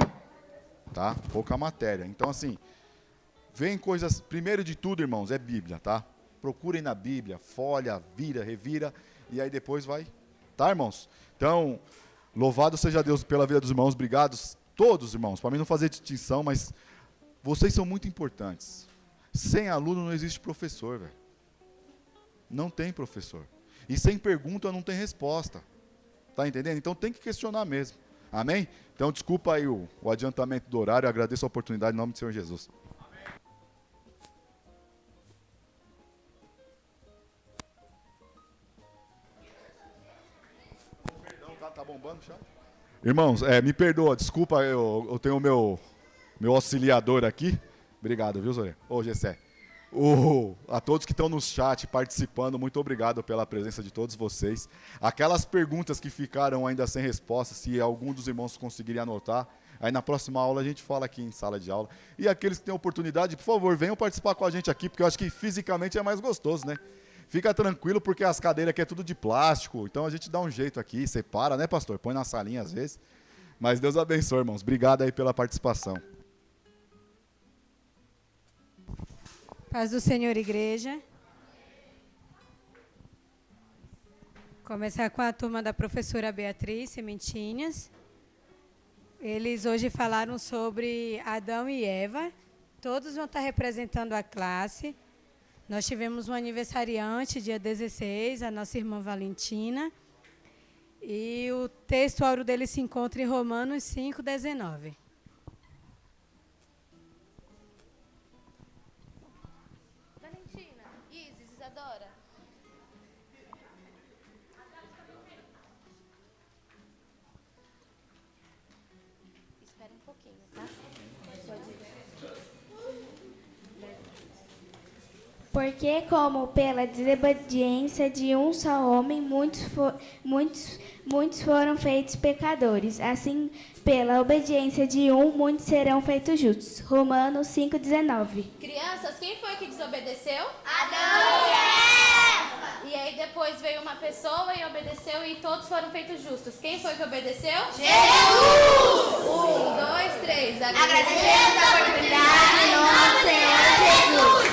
tá? Pouca matéria. Então, assim, vem coisas, primeiro de tudo, irmãos, é Bíblia, tá? Procurem na Bíblia, folha, vira, revira, e aí depois vai, tá, irmãos? Então, louvado seja Deus pela vida dos irmãos, obrigado todos, irmãos, para mim não fazer distinção, mas vocês são muito importantes. Sem aluno não existe professor, velho. Não tem professor. E sem pergunta não tem resposta. Tá entendendo? Então tem que questionar mesmo. Amém? Então desculpa aí o adiantamento do horário. Eu agradeço a oportunidade em nome do Senhor Jesus. Perdão, tá bombando o chat? Irmãos, me perdoa, desculpa, eu tenho o meu auxiliador aqui. Obrigado, viu, Zoré? Gessé. A todos que estão no chat participando, muito obrigado pela presença de todos vocês. Aquelas perguntas que ficaram ainda sem resposta, se algum dos irmãos conseguirem anotar, aí na próxima aula a gente fala aqui em sala de aula. E aqueles que têm oportunidade, por favor, venham participar com a gente aqui, porque eu acho que fisicamente é mais gostoso, né? Fica tranquilo, porque as cadeiras aqui é tudo de plástico, então a gente dá um jeito aqui, separa, né, pastor? Põe na salinha às vezes. Mas Deus abençoe, irmãos. Obrigado aí pela participação. Paz do Senhor, igreja. Começar com a turma da professora Beatriz Sementinhas. Eles hoje falaram sobre Adão e Eva. Todos vão estar representando a classe. Nós tivemos um aniversariante, dia 16, a nossa irmã Valentina. E o texto áureo dele se encontra em Romanos 5:19. Porque, como pela desobediência de um só homem, muitos foram feitos pecadores, assim, pela obediência de um, muitos serão feitos justos. Romanos 5:19. Crianças, quem foi que desobedeceu? Adão e Eva! E aí depois veio uma pessoa e obedeceu e todos foram feitos justos. Quem foi que obedeceu? Jesus! 1, 2, 3. Agradecemos a oportunidade em nome do Senhor Jesus.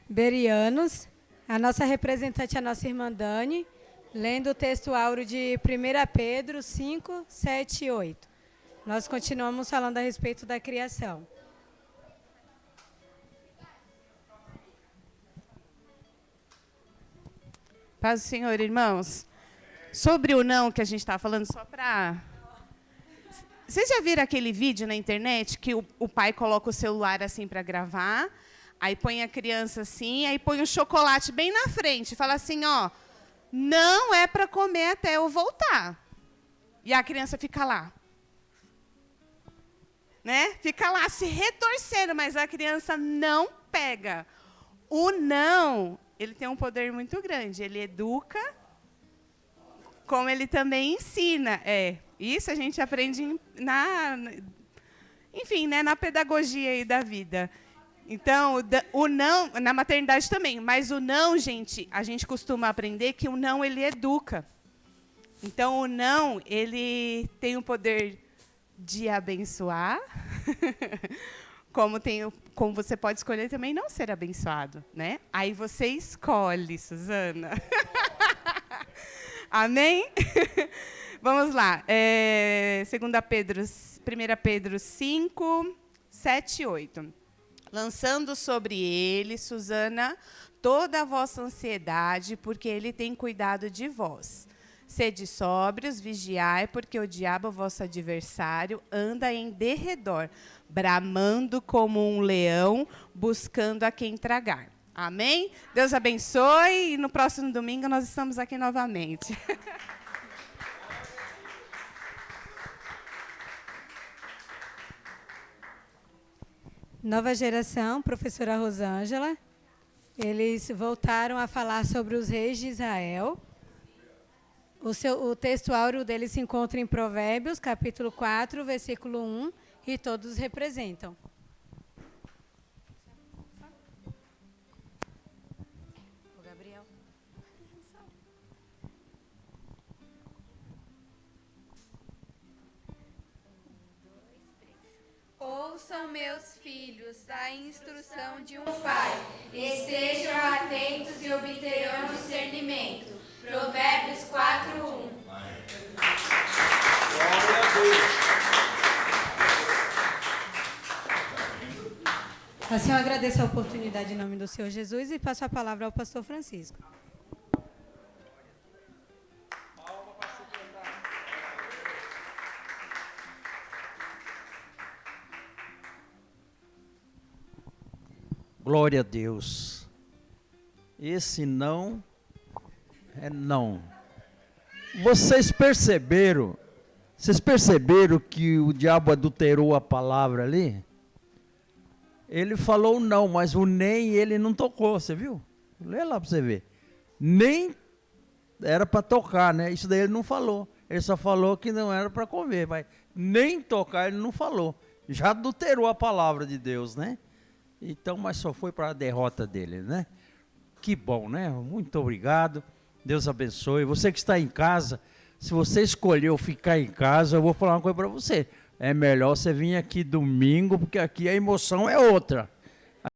Berianos, a nossa representante é a nossa irmã Dani, lendo o texto áureo de 1 Pedro 5, 7 e 8. Nós continuamos falando a respeito da criação. Paz do Senhor, irmãos. Sobre o não que a gente está falando, só para Vocês já viram aquele vídeo na internet que o pai coloca o celular assim para gravar, aí põe a criança assim, aí põe o chocolate bem na frente e fala assim, ó, não é para comer até eu voltar. E a criança fica lá. Né? Fica lá se retorcendo, mas a criança não pega. O não, ele tem um poder muito grande. Ele educa, como ele também ensina. Isso a gente aprende enfim, né, na pedagogia aí da vida. Então, o não, na maternidade também, mas o não, gente, a gente costuma aprender que o não, ele educa. Então, o não, ele tem o poder de abençoar, como você pode escolher também não ser abençoado, né? Aí você escolhe, Suzana. Amém? Vamos lá. 1 Pedro 5, 7 e 8. Lançando sobre ele, Suzana, toda a vossa ansiedade, porque ele tem cuidado de vós. Sede sóbrios, vigiai, porque o diabo, vosso adversário, anda em derredor, bramando como um leão, buscando a quem tragar. Amém? Deus abençoe e no próximo domingo nós estamos aqui novamente. Nova geração, professora Rosângela. Eles voltaram a falar sobre os reis de Israel. O texto áureo deles se encontra em Provérbios, capítulo 4, versículo 1, e todos representam. O Gabriel. Ouçam, meus filhos, a instrução de um pai. Estejam atentos e obterão discernimento. Provérbios 4:1. Glória a Deus. Assim eu agradeço a oportunidade em nome do Senhor Jesus e passo a palavra ao pastor Francisco. Glória a Deus. Esse não é não. Vocês perceberam que o diabo adulterou a palavra ali? Ele falou não, mas o nem ele não tocou, você viu? Lê lá para você ver. Nem era para tocar, né? Isso daí ele não falou. Ele só falou que não era para comer, mas nem tocar ele não falou. Já adulterou a palavra de Deus, né? Então, mas só foi para a derrota dele, né? Que bom, né? Muito obrigado. Deus abençoe. Você que está em casa, se você escolheu ficar em casa, eu vou falar uma coisa para você. É melhor você vir aqui domingo, porque aqui a emoção é outra.